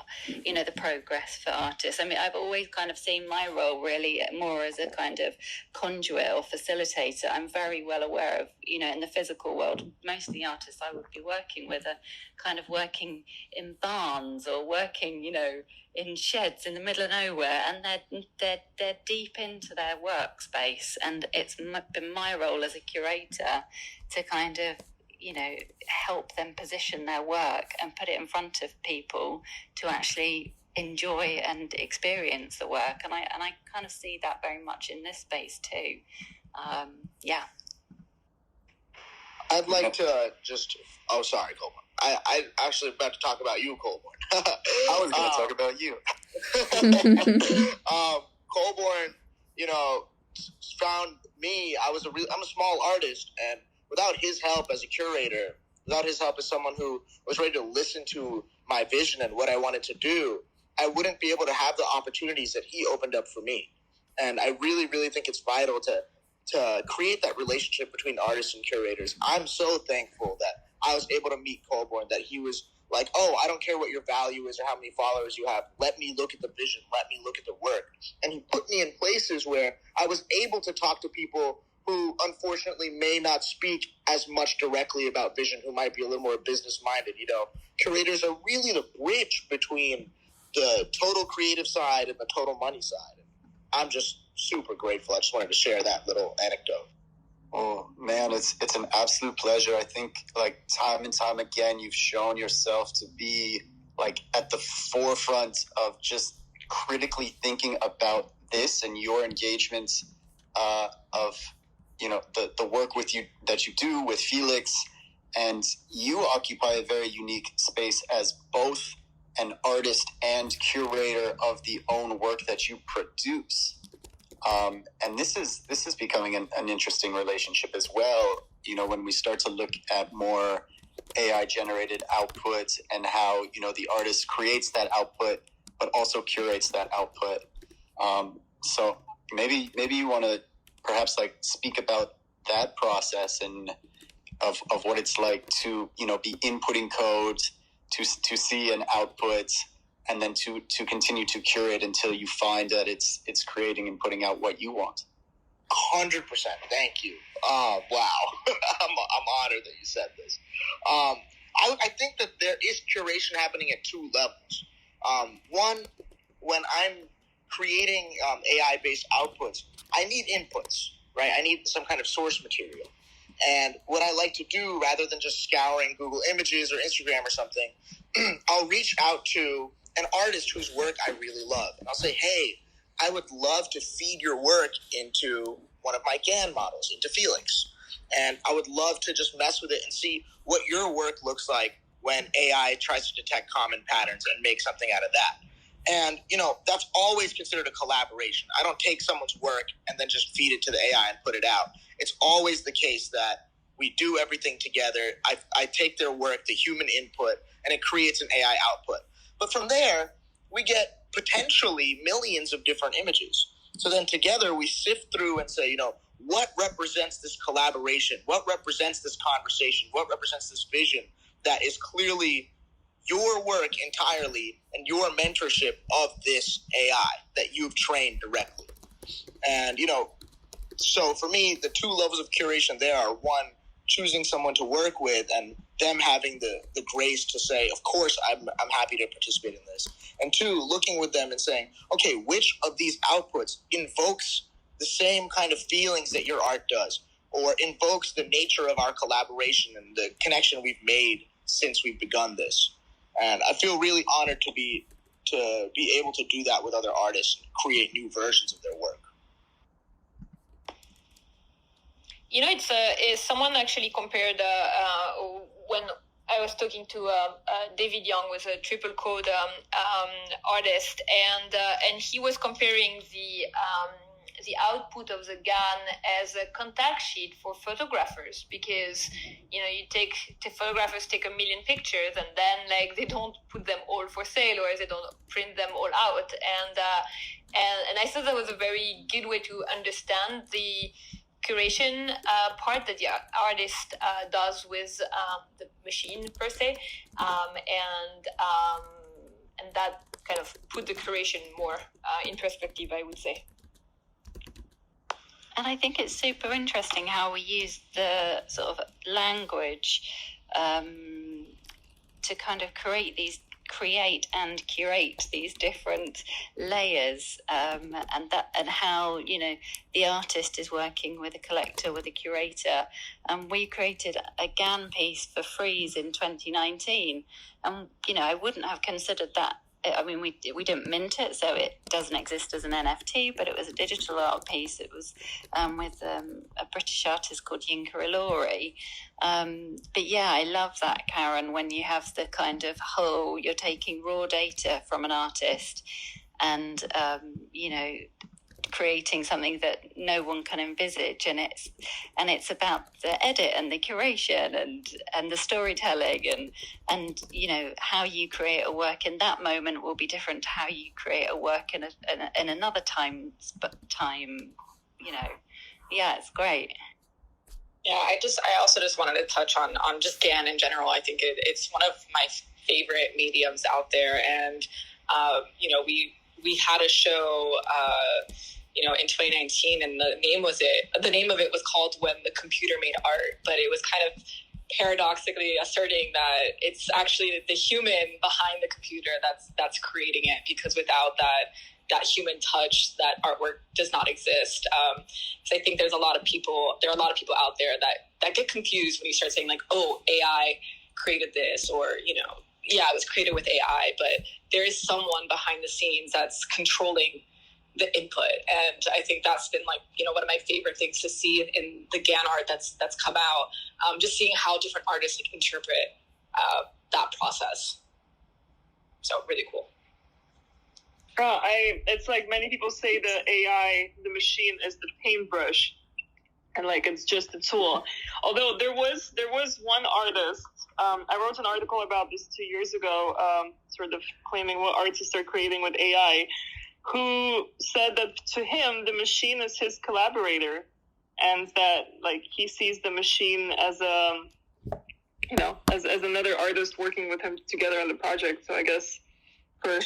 the progress for artists. I mean, I've always kind of seen my role really more as a kind of conduit or facilitator. I'm very well aware of, in the physical world, most of the artists I would be working with are kind of working in barns or working, in sheds in the middle of nowhere, and they're deep into their workspace. And it's been my role as a curator to kind of, help them position their work and put it in front of people to actually enjoy and experience the work. And I kind of see that very much in this space too. I'd like to just... Oh, sorry, Colborn. I actually about to talk about you, Colborn. I was going to talk about you. Colborn, found me. I'm a small artist, and without his help as a curator, without his help as someone who was ready to listen to my vision and what I wanted to do, I wouldn't be able to have the opportunities that he opened up for me. And I really, really think it's vital to create that relationship between artists and curators. I'm so thankful that I was able to meet Colborn, that he was like, oh, I don't care what your value is or how many followers you have. Let me look at the vision. Let me look at the work. And he put me in places where I was able to talk to people who unfortunately may not speak as much directly about vision, who might be a little more business-minded. Curators are really the bridge between the total creative side and the total money side. I'm just super grateful. I just wanted to share that little anecdote. Oh, man, it's an absolute pleasure. I think, like, time and time again, you've shown yourself to be, like, at the forefront of just critically thinking about this and your engagement of the work that you do with Felix. And you occupy a very unique space as both an artist and curator of the own work that you produce. And this is becoming an interesting relationship as well. When we start to look at more AI generated output and how, the artist creates that output, but also curates that output. So maybe you want to perhaps like speak about that process and of what it's like to, be inputting code to see an output and then to continue to curate until you find that it's creating and putting out what you want. 100%. Thank you. Wow. I'm honored that you said this. I think that there is curation happening at two levels. One, when I'm creating AI-based outputs, I need inputs, right? I need some kind of source material. And what I like to do, rather than just scouring Google Images or Instagram or something, I'll reach out to an artist whose work I really love. And I'll say, hey, I would love to feed your work into one of my GAN models, into Felix. And I would love to just mess with it and see what your work looks like when AI tries to detect common patterns and make something out of that. And, that's always considered a collaboration. I don't take someone's work and then just feed it to the AI and put it out. It's always the case that we do everything together. I take their work, the human input, and it creates an AI output. But from there, we get potentially millions of different images. So then together we sift through and say, what represents this collaboration? What represents this conversation? What represents this vision that is clearly your work entirely and your mentorship of this AI that you've trained directly? And, so for me, the two levels of curation there are, one, choosing someone to work with and them having the grace to say, of course, I'm happy to participate in this. And two, looking with them and saying, okay, which of these outputs invokes the same kind of feelings that your art does, or invokes the nature of our collaboration and the connection we've made since we've begun this. And I feel really honored to be able to do that with other artists and create new versions of their work. It's someone actually compared when I was talking to David Young, was a triple code artist, and he was comparing the output of the GAN as a contact sheet for photographers, because photographers take 1 million pictures and then they don't put them all for sale, or they don't print them all out, and I thought that was a very good way to understand the curation part that the artist does with the machine per se, and that kind of put the curation more in perspective, I would say. And I think it's super interesting how we use the sort of language to kind of create and curate these different layers, and how the artist is working with a collector, with a curator. And we created a GAN piece for Freeze in 2019, and I wouldn't have considered that. I mean, we didn't mint it, so it doesn't exist as an NFT, but it was a digital art piece. It was with a British artist called Yinka Ilori. But yeah, I love that, Karen, when you have the kind of whole, you're taking raw data from an artist and, creating something that no one can envisage, and it's about the edit and the curation and the storytelling and how you create a work in that moment will be different to how you create a work in another time. Yeah, it's great. Yeah, I also just wanted to touch on just GAN in general. I think it's one of my favorite mediums out there, and we had a show in 2019, and the name of it was called When the Computer Made Art, but it was kind of paradoxically asserting that it's actually the human behind the computer that's creating it, because without that human touch, that artwork does not exist. So I think there are a lot of people out there that get confused when you start saying oh, AI created this, or it was created with AI, but there is someone behind the scenes that's controlling the input. And I think that's been one of my favorite things to see in the GAN art that's come out, just seeing how different artists interpret that process. So really cool. It's like many people say the AI, the machine is the paintbrush, and it's just a tool. Although there was one artist, I wrote an article about this 2 years ago, sort of claiming what artists are creating with AI, who said that to him the machine is his collaborator, and that he sees the machine as as another artist working with him together on the project. So I guess for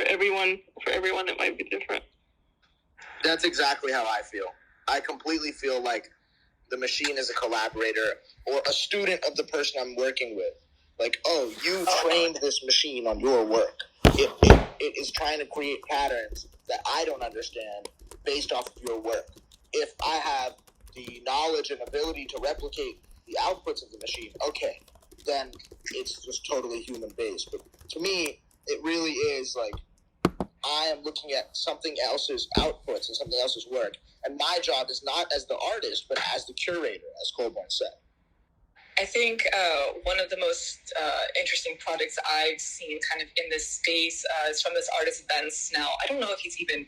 everyone it might be different. That's exactly how I feel. I completely feel like the machine is a collaborator or a student of the person I'm working with. You trained this machine on your work. it is trying to create patterns that I don't understand based off of your work. If I have the knowledge and ability to replicate the outputs of the machine, okay, then it's just totally human based. But to me, it really is like I am looking at something else's outputs and something else's work. And my job is not as the artist, but as the curator, as Colborn said. I think one of the most interesting projects I've seen kind of in this space is from this artist, Ben Snell. I don't know if he's even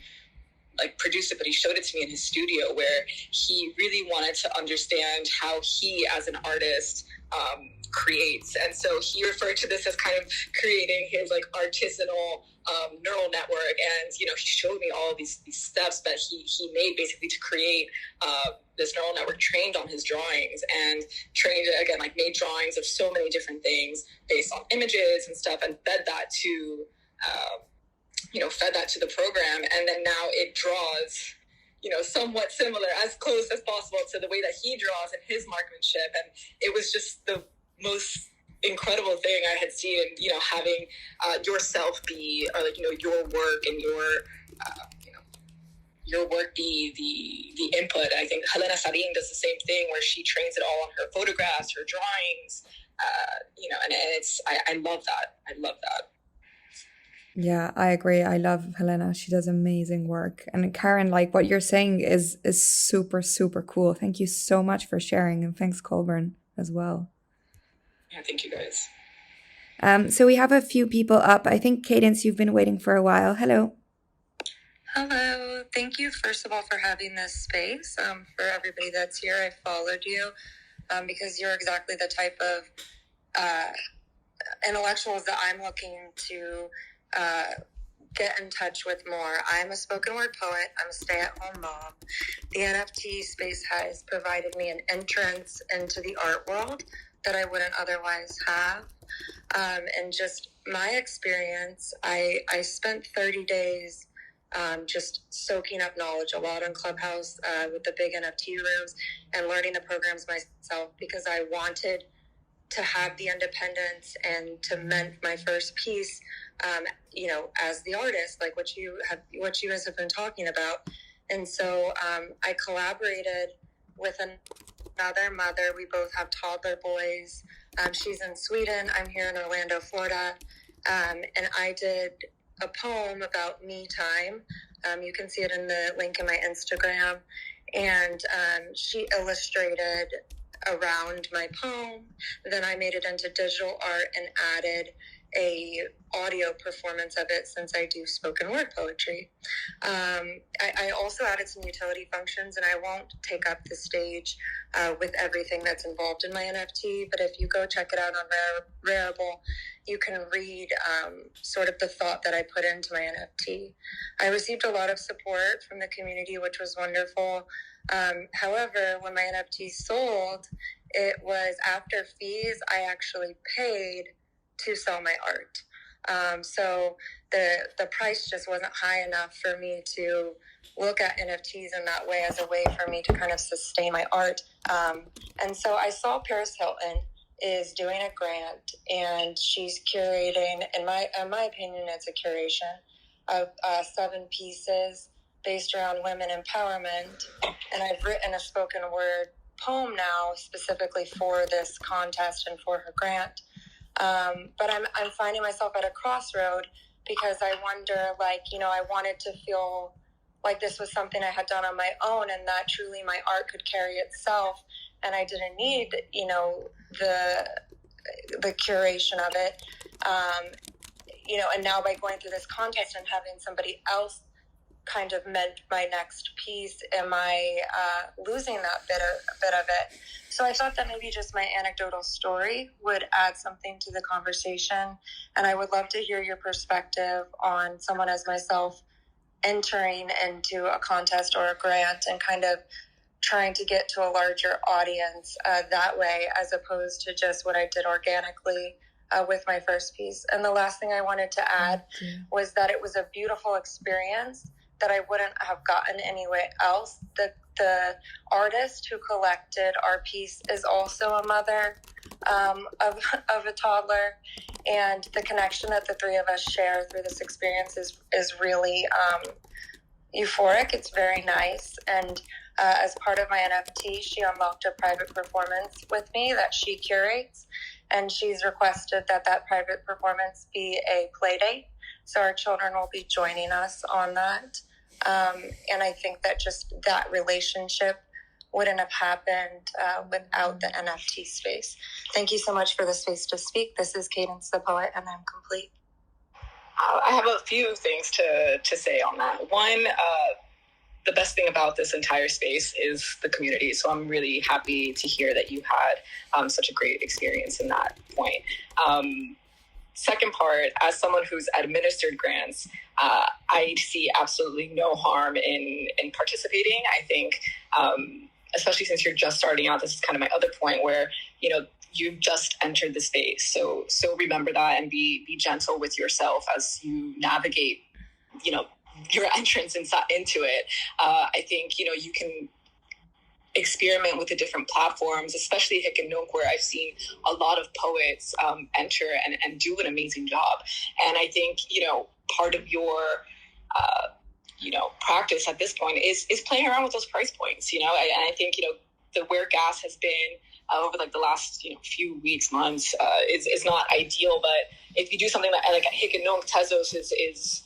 like produced it, but he showed it to me in his studio, where he really wanted to understand how he as an artist creates. And so he referred to this as kind of creating his like artisanal neural network. And, you know, he showed me all of these steps that he made basically to create this neural network trained on his drawings, and trained, again, like made drawings of so many different things based on images and stuff, and fed that to the program. And then now it draws, you know, somewhat similar, as close as possible to the way that he draws in his marksmanship. And it was just the most incredible thing I had seen, you know, having yourself be, or like, you know, your work and your work be the input. I think Helena Sarin does the same thing, where she trains it all on her photographs, her drawings, you know, and it's, I love that. I love that. Yeah, I agree. I love Helena. She does amazing work. And Karen, like what you're saying is super, super cool. Thank you so much for sharing. And thanks, Colborn, as well. Yeah, thank you guys. So we have a few people up. I think, Cadence, you've been waiting for a while. Hello. Hello. Thank you, first of all, for having this space. For everybody that's here, I followed you because you're exactly the type of intellectuals that I'm looking to get in touch with more. I'm a spoken word poet. I'm a stay-at-home mom. The NFT space has provided me an entrance into the art world that I wouldn't otherwise have. And just my experience, I spent 30 days just soaking up knowledge, a lot on Clubhouse with the big NFT rooms, and learning the programs myself, because I wanted to have the independence and to mint my first piece, you know, as the artist, like what you guys have been talking about. And so I collaborated with another mother. We both have toddler boys. She's in Sweden. I'm here in Orlando, Florida. And I did a poem about me time. You can see it in the link in my Instagram. And she illustrated around my poem. Then I made it into digital art and added a audio performance of it, since I do spoken word poetry. I also added some utility functions, and I won't take up the stage with everything that's involved in my NFT, but if you go check it out on Rarible, you can read sort of the thought that I put into my NFT. I received a lot of support from the community, which was wonderful. However, when my NFT sold, it was after fees. I actually paid to sell my art. So the price just wasn't high enough for me to look at NFTs in that way, as a way for me to kind of sustain my art. And so I saw Paris Hilton is doing a grant, and she's curating, in my opinion, it's a curation of 7 pieces based around women empowerment. And I've written a spoken word poem now specifically for this contest and for her grant. But I'm finding myself at a crossroad, because I wonder, like, you know, I wanted to feel like this was something I had done on my own, and that truly my art could carry itself, and I didn't need, you know, the curation of it. You know, and now by going through this contest and having somebody else kind of meant my next piece, am I losing that bit of it? So I thought that maybe just my anecdotal story would add something to the conversation, and I would love to hear your perspective on someone as myself entering into a contest or a grant and kind of trying to get to a larger audience that way, as opposed to just what I did organically with my first piece. And the last thing I wanted to add was that it was a beautiful experience that I wouldn't have gotten anywhere else. The artist who collected our piece is also a mother of a toddler, And the connection that the three of us share through this experience is really euphoric. It's very nice. And as part of my NFT, she unlocked a private performance with me that she curates. And she's requested that private performance be a play date. So our children will be joining us on that. And I think that just that relationship wouldn't have happened without the NFT space. Thank you so much for the space to speak. This is Cadence the Poet, and I'm complete. I have a few things to say on that. One, the best thing about this entire space is the community. So I'm really happy to hear that you had such a great experience in that point. Second part, as someone who's administered grants, I see absolutely no harm in participating. I think, especially since you're just starting out, this is kind of my other point where, you've just entered the space. So remember that and be gentle with yourself as you navigate, your entrance into it. I think, you can experiment with the different platforms, especially Hick and Nook, where I've seen a lot of poets enter and do an amazing job. And I think, part of your, practice at this point is playing around with those price points, and I think, the where gas has been over like the last, few weeks, months is not ideal. But if you do something like at Hick and Nook, Tezos is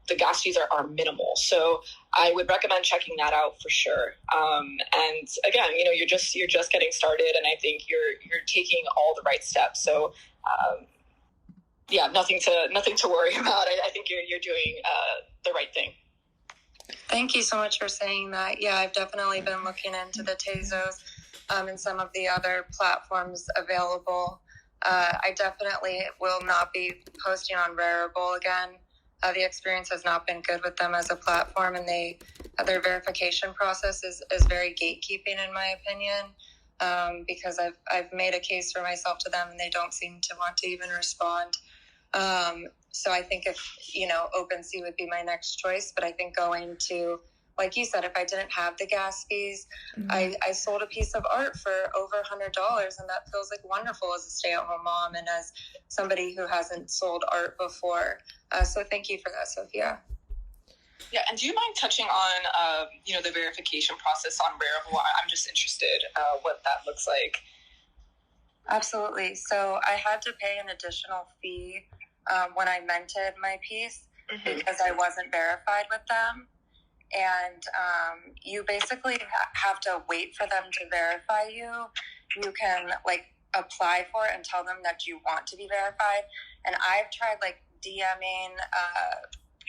the gas fees are minimal. So I would recommend checking that out for sure. And again, you're just getting started, and I think you're taking all the right steps. So nothing to worry about. I think you're doing the right thing. Thank you so much for saying that. Yeah, I've definitely been looking into the Tezos and some of the other platforms available. I definitely will not be posting on Rarible again. The experience has not been good with them as a platform, and their verification process is very gatekeeping, in my opinion, because I've made a case for myself to them, and they don't seem to want to even respond. So I think if, OpenSea would be my next choice, but I think going to, like you said, if I didn't have the gas fees, I sold a piece of art for over $100, and that feels like wonderful as a stay-at-home mom and as somebody who hasn't sold art before. So thank you for that, Sophia. Yeah, and do you mind touching on, the verification process on Rarible? I'm just interested what that looks like. Absolutely. So I had to pay an additional fee when I minted my piece because I wasn't verified with them. And you basically have to wait for them to verify you. You can apply for it and tell them that you want to be verified. And I've tried DMing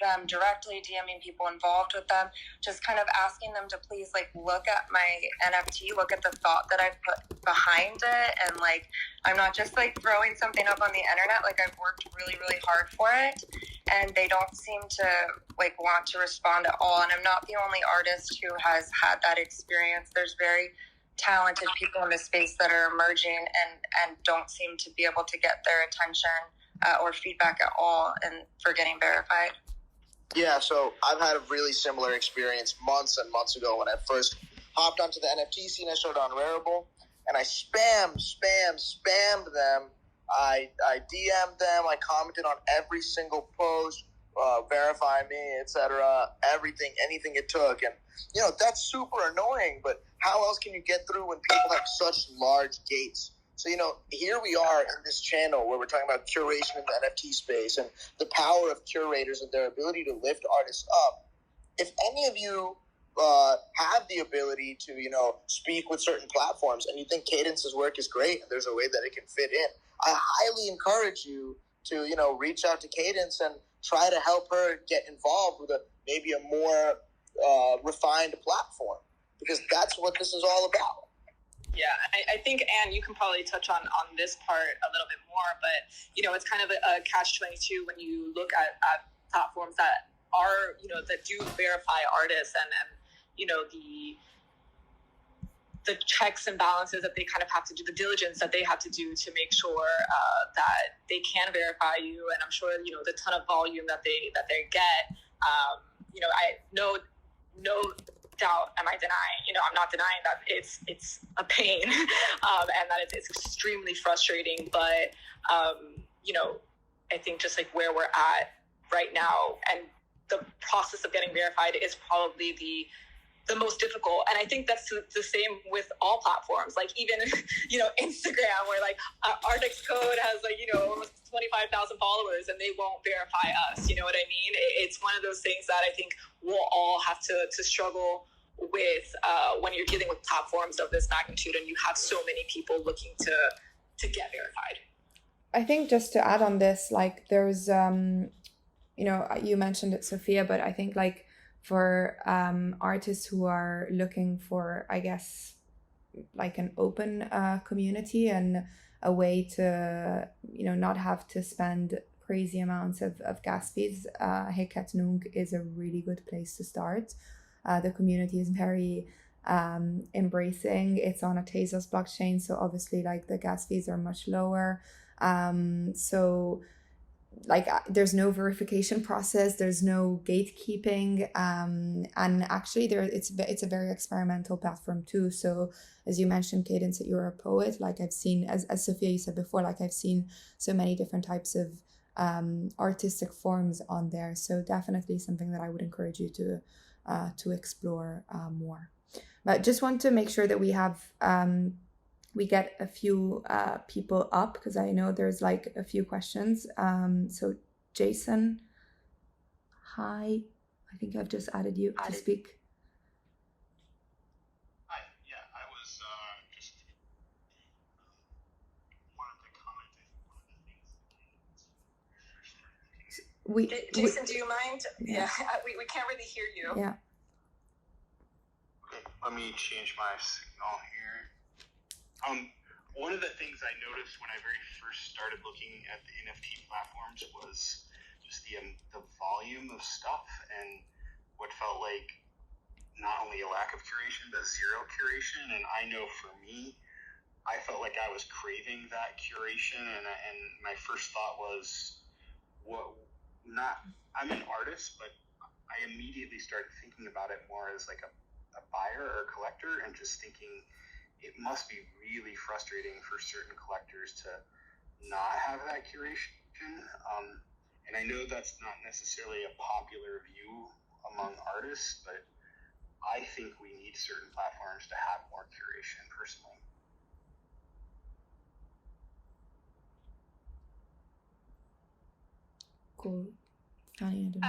them directly, DMing people involved with them, just kind of asking them to please look at my NFT, look at the thought that I've put behind it. And I'm not just throwing something up on the internet. I've worked really, really hard for it, and they don't seem to want to respond at all. And I'm not the only artist who has had that experience. There's very talented people in this space that are emerging and don't seem to be able to get their attention or feedback at all and for getting verified. Yeah, so I've had a really similar experience months and months ago when I first hopped onto the NFT scene. I started on Rarible, and I spammed them. I DM'd them. I commented on every single post, verify me, etc. Everything, anything it took. And, that's super annoying, but how else can you get through when people have such large gates? So, here we are in this channel where we're talking about curation in the NFT space and the power of curators and their ability to lift artists up. If any of you have the ability to, speak with certain platforms and you think Cadence's work is great and there's a way that it can fit in, I highly encourage you to, reach out to Cadence and try to help her get involved with maybe a more refined platform, because that's what this is all about. Yeah, I think, Anne, you can probably touch on this part a little bit more, but, it's kind of a catch-22 when you look at platforms that are, that do verify artists and the checks and balances that they kind of have to do, the diligence that they have to do to make sure that they can verify you. And I'm sure, the ton of volume that they get, I no doubt am I denying, I'm not denying that it's a pain and that it's extremely frustrating, but I think just like where we're at right now, and the process of getting verified is probably the most difficult. And I think that's the same with all platforms, like even, Instagram, where like Artix Code has like, almost 25,000 followers and they won't verify us. You know what I mean? It's one of those things that I think we'll all have to struggle with when you're dealing with platforms of this magnitude and you have so many people looking to get verified. I think just to add on this, like there's, you mentioned it, Sophia, but I think like for artists who are looking for, I guess, like an open community and a way to, not have to spend crazy amounts of gas fees, Heket Nung is a really good place to start. The community is very embracing. It's on a Tezos blockchain, so obviously like the gas fees are much lower. So like there's no verification process, there's no gatekeeping, and actually it's a very experimental platform too. So as you mentioned, Cadence, that you're a poet, like I've seen, as Sophia you said before, like I've seen so many different types of artistic forms on there. So definitely something that I would encourage you to explore more. But just want to make sure that we have we get a few people up, because I know there's like a few questions. So Jason, hi. I think I've just added you to speak. Hi, yeah, I was just wanted to comment. I think one of the things Jason, do you mind? Yeah, we can't really hear you. Yeah. Okay, let me change my signal here. One of the things I noticed when I very first started looking at the NFT platforms was just the volume of stuff and what felt like not only a lack of curation, but zero curation. And I know for me, I felt like I was craving that curation. And my first thought was, I'm an artist, but I immediately started thinking about it more as like a buyer or a collector, and just thinking, it must be really frustrating for certain collectors to not have that curation. And I know that's not necessarily a popular view among artists, but I think we need certain platforms to have more curation personally. Cool. Fanny, I don't know.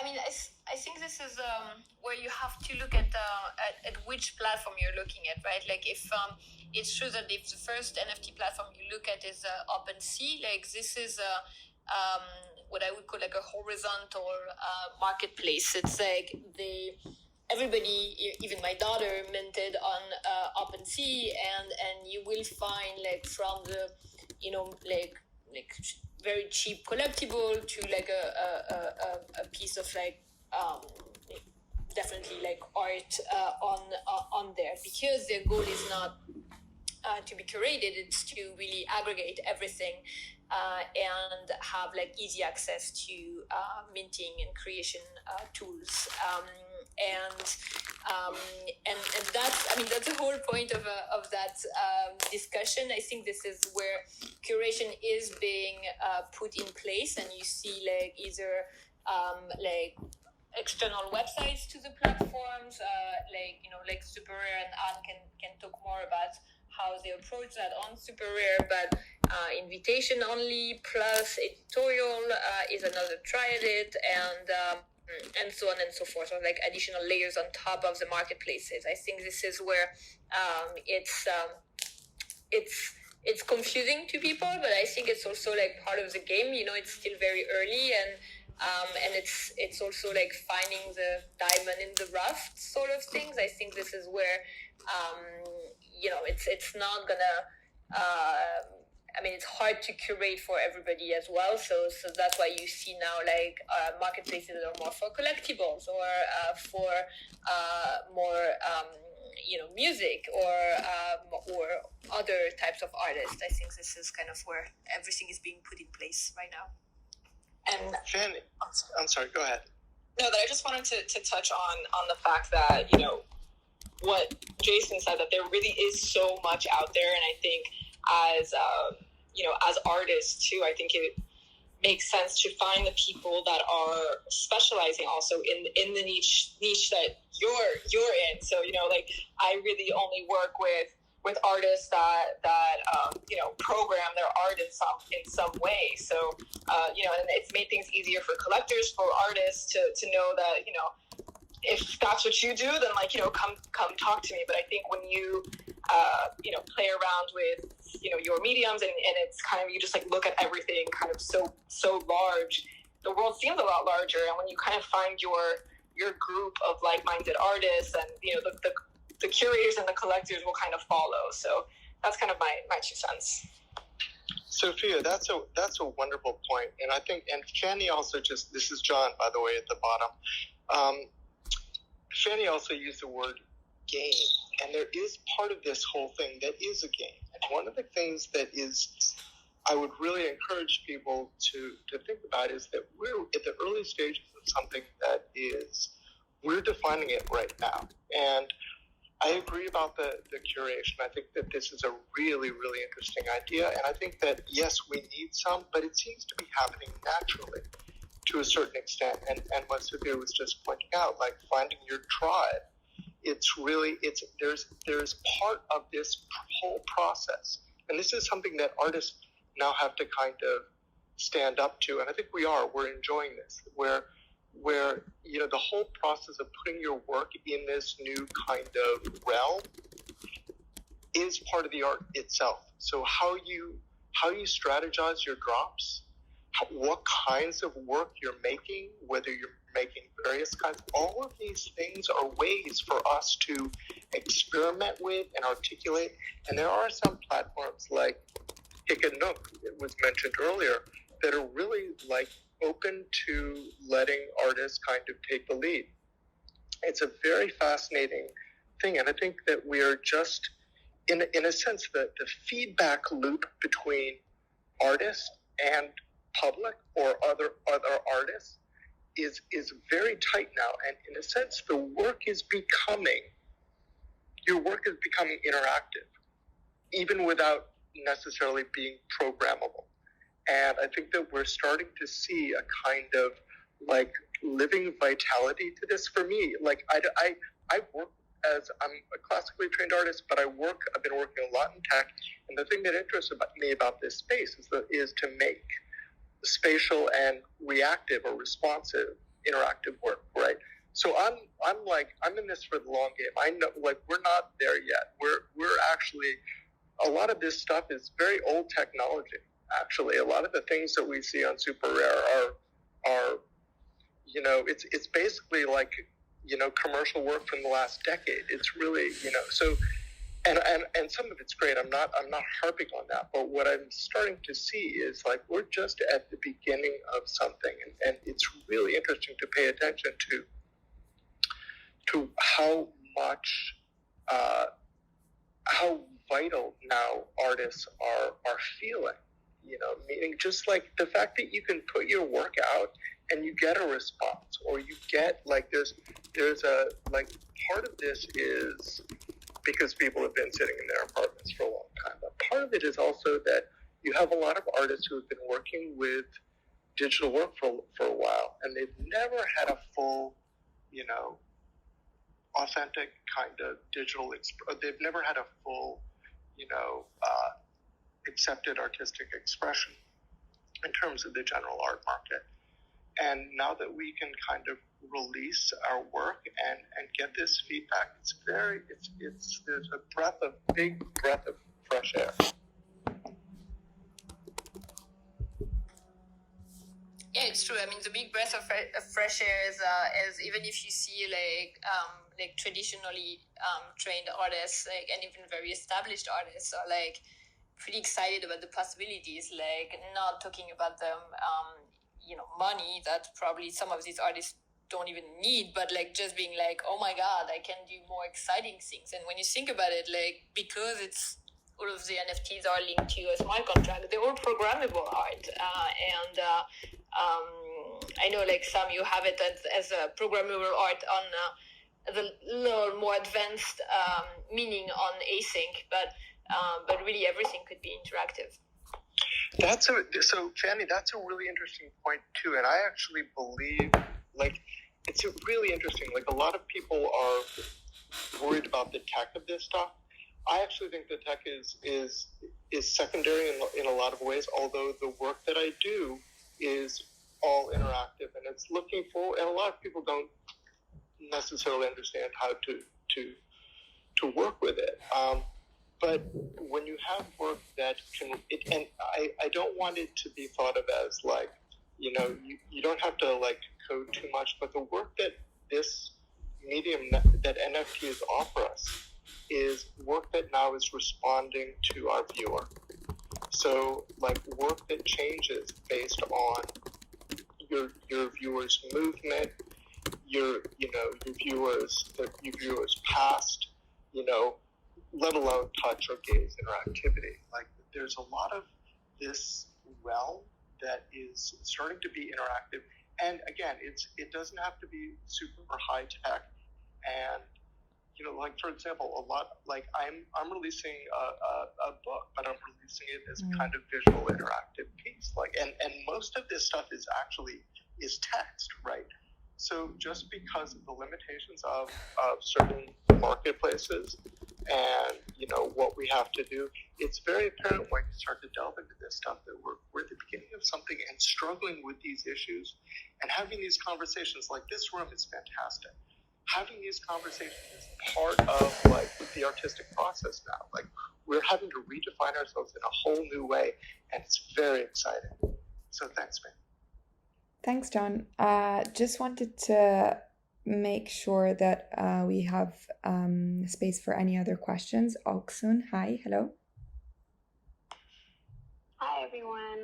I mean, I think this is where you have to look at which platform you're looking at, right? Like if it's true that if the first NFT platform you look at is OpenSea, like this is what I would call like a horizontal marketplace. It's like everybody, even my daughter, minted on OpenSea, and you will find like from the like very cheap collectible to like a piece of like definitely like art on there, because their goal is not to be curated, it's to really aggregate everything and have like easy access to minting and creation tools. And that's the whole point of that discussion. I think this is where curation is being put in place, and you see like either like external websites to the platforms, like Super Rare and Anne can talk more about how they approach that on Super Rare, but invitation only plus editorial is another try at it, and so on and so forth, or like additional layers on top of the marketplaces. I think this is where it's confusing to people, but I think it's also like part of the game. It's still very early, and it's also like finding the diamond in the rough sort of things. I think this is where it's not gonna. It's hard to curate for everybody as well. So that's why you see now like marketplaces that are more for collectibles or for more music or other types of artists. I think this is kind of where everything is being put in place right now. And Fanny, I'm sorry, go ahead. No, that I just wanted to touch on the fact that, what Jason said, that there really is so much out there. And I think as, as artists too, I think it makes sense to find the people that are specializing also in the niche that you're in. So, I really only work with artists that program their art in some way. So, and it's made things easier for collectors, for artists to know that, if that's what you do, then come talk to me. But I think when you play around with your mediums and it's kind of, you just look at everything kind of so large, the world seems a lot larger. And when you kind of find your group of like-minded artists, and the curators and the collectors will kind of follow. So that's kind of my 2 cents. Sofia, that's a wonderful point. And I think, and Fanny also this is John, by the way, at the bottom. Fanny also used the word game, and there is part of this whole thing that is a game. And one of the things that I would really encourage people to think about is that we're at the early stages of something that we're defining it right now. And I agree about the curation. I think that this is a really, really interesting idea. And I think that, yes, we need some, but it seems to be happening naturally to a certain extent. And what Sofia was just pointing out, finding your tribe, there's part of this whole process. And this is something that artists now have to kind of stand up to. And I think we're enjoying this, where the whole process of putting your work in this new kind of realm is part of the art itself. So how you strategize your drops, what kinds of work you're making, whether you're making various kinds, all of these things are ways for us to experiment with and articulate. And there are some platforms like Hic and Nook, it was mentioned earlier, that are really open to letting artists kind of take the lead. It's a very fascinating thing. And I think that we are just, in a sense, the feedback loop between artists and public or other artists is very tight now. And in a sense, your work is becoming interactive, even without necessarily being programmable. And I think that we're starting to see a kind of living vitality to this. For me, I work I'm a classically trained artist, but I've been working a lot in tech. And the thing that interests me about this space is to make spatial and reactive or responsive interactive work, right? So I'm in this for the long game. I know we're not there yet. We're actually, a lot of this stuff is very old technology. Actually, a lot of the things that we see on Super Rare are it's basically commercial work from the last decade. It's really, so, and some of it's great. I'm not harping on that, but what I'm starting to see is we're just at the beginning of something, and it's really interesting to pay attention to how much, how vital now artists are feeling, meaning just the fact that you can put your work out and you get a response, or you get there's a part of this is because people have been sitting in their apartments for a long time, but part of it is also that you have a lot of artists who have been working with digital work for a while, and they've never had a full, authentic kind of digital, they've never had a full, accepted artistic expression in terms of the general art market. And now that we can kind of release our work and get this feedback, there's a big breath of fresh air. Yeah, it's true. I mean, the big breath of fresh air is even if you see traditionally trained artists, and even very established artists are pretty excited about the possibilities. Not talking about them, money that probably some of these artists don't even need, but just being oh my God, I can do more exciting things. And when you think about it, because it's all of the NFTs are linked to a smart contract, they're all programmable art, and I know some you have it as a programmable art on the little more advanced meaning on async, but really everything could be interactive. So Fanny, that's a really interesting point too, and I actually believe it's really interesting. Like, a lot of people are worried about the tech of this stuff. I actually think the tech is secondary in a lot of ways. Although the work that I do is all interactive, and it's looking for, and a lot of people don't necessarily understand how to work with it. But when you have work that and I don't want it to be thought of as like, you don't have to like code too much, but the work that this medium that NFTs offer us is work that now is responding to our viewer. So like work that changes based on your viewers' movement, your viewers' past, let alone touch or gaze interactivity. Like, there's a lot of this realm that is starting to be interactive. And again, it doesn't have to be super high tech. And, like, for example, I'm releasing a book, but I'm releasing it as a kind of visual interactive piece. Like, and most of this stuff is text, right? So just because of the limitations of certain marketplaces and, what we have to do, it's very apparent when you start to delve into this stuff that we're at the beginning of something and struggling with these issues, and having these conversations like this room is fantastic. Having these conversations is part of like the artistic process now. Like, we're having to redefine ourselves in a whole new way, and it's very exciting. So thanks, man. Thanks, John. Just wanted to make sure that we have space for any other questions. Oksun, hi, hello. Hi, everyone.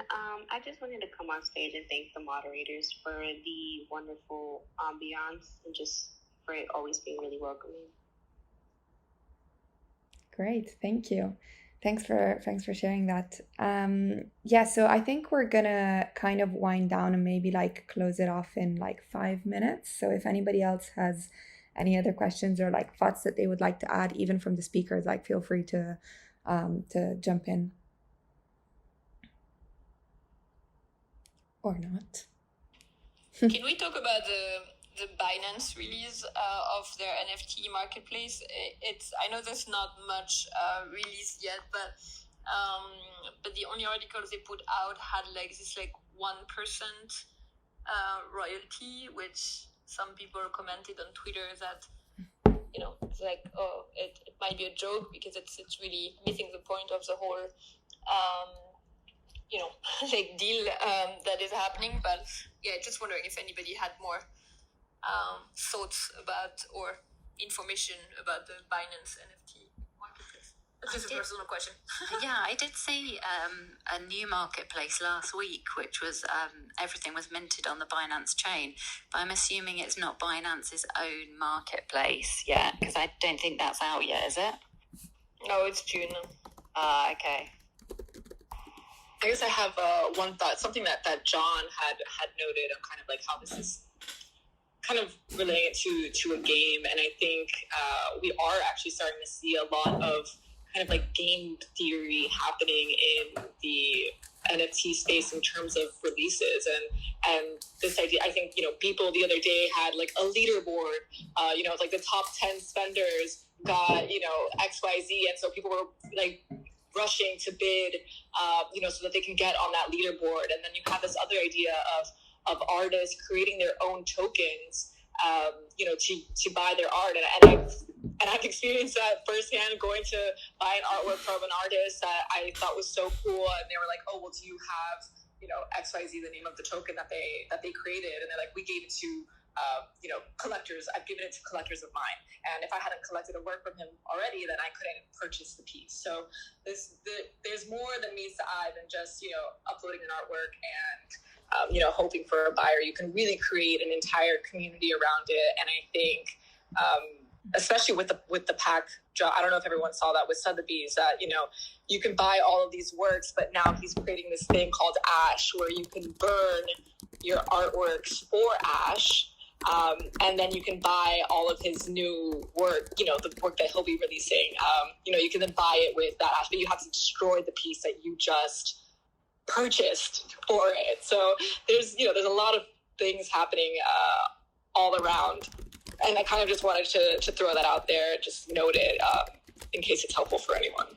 I just wanted to come on stage and thank the moderators for the wonderful ambiance and just for it always being really welcoming. Great, thank you. Thanks for sharing that. So I think we're gonna kind of wind down and maybe like close it off in like 5 minutes. So if anybody else has any other questions or like thoughts that they would like to add, even from the speakers, like feel free to jump in. Or not. Can we talk about the Binance release of their NFT marketplace? I know there's not much released yet, but the only articles they put out had like this like 1% royalty, which some people commented on Twitter that it's like, oh, it might be a joke because it's really missing the point of the whole like deal that is happening. But yeah, just wondering if anybody had more thoughts about or information about the Binance NFT marketplace. That's just a personal question. Yeah, I did see a new marketplace last week, which was everything was minted on the Binance chain. But I'm assuming it's not Binance's own marketplace yet, because I don't think that's out yet, is it? No, it's June. Okay. I guess I have one thought, something that John had noted on kind of like how this is kind of related to a game. And I think we are actually starting to see a lot of kind of like game theory happening in the NFT space in terms of releases. And this idea, I think, people the other day had like a leaderboard, like the top 10 spenders got, XYZ. And so people were like rushing to bid, so that they can get on that leaderboard. And then you have this other idea of artists creating their own tokens, to buy their art. And I've experienced that firsthand, going to buy an artwork from an artist that I thought was so cool. And they were like, oh, well, do you have, XYZ, the name of the token that they created? And they're like, we gave it to collectors. I've given it to collectors of mine. And if I hadn't collected a work from him already, then I couldn't purchase the piece. So there's more than meets the eye than just, uploading an artwork and, hoping for a buyer. You can really create an entire community around it. And I think, especially with the pack, I don't know if everyone saw that with Sotheby's, that, you can buy all of these works, but now he's creating this thing called Ash, where you can burn your artworks for Ash. And then you can buy all of his new work, the work that he'll be releasing. You can then buy it with that Ash, but you have to destroy the piece that you just purchased for it. So there's a lot of things happening all around, and I kind of just wanted to throw that out there, just note it in case it's helpful for anyone.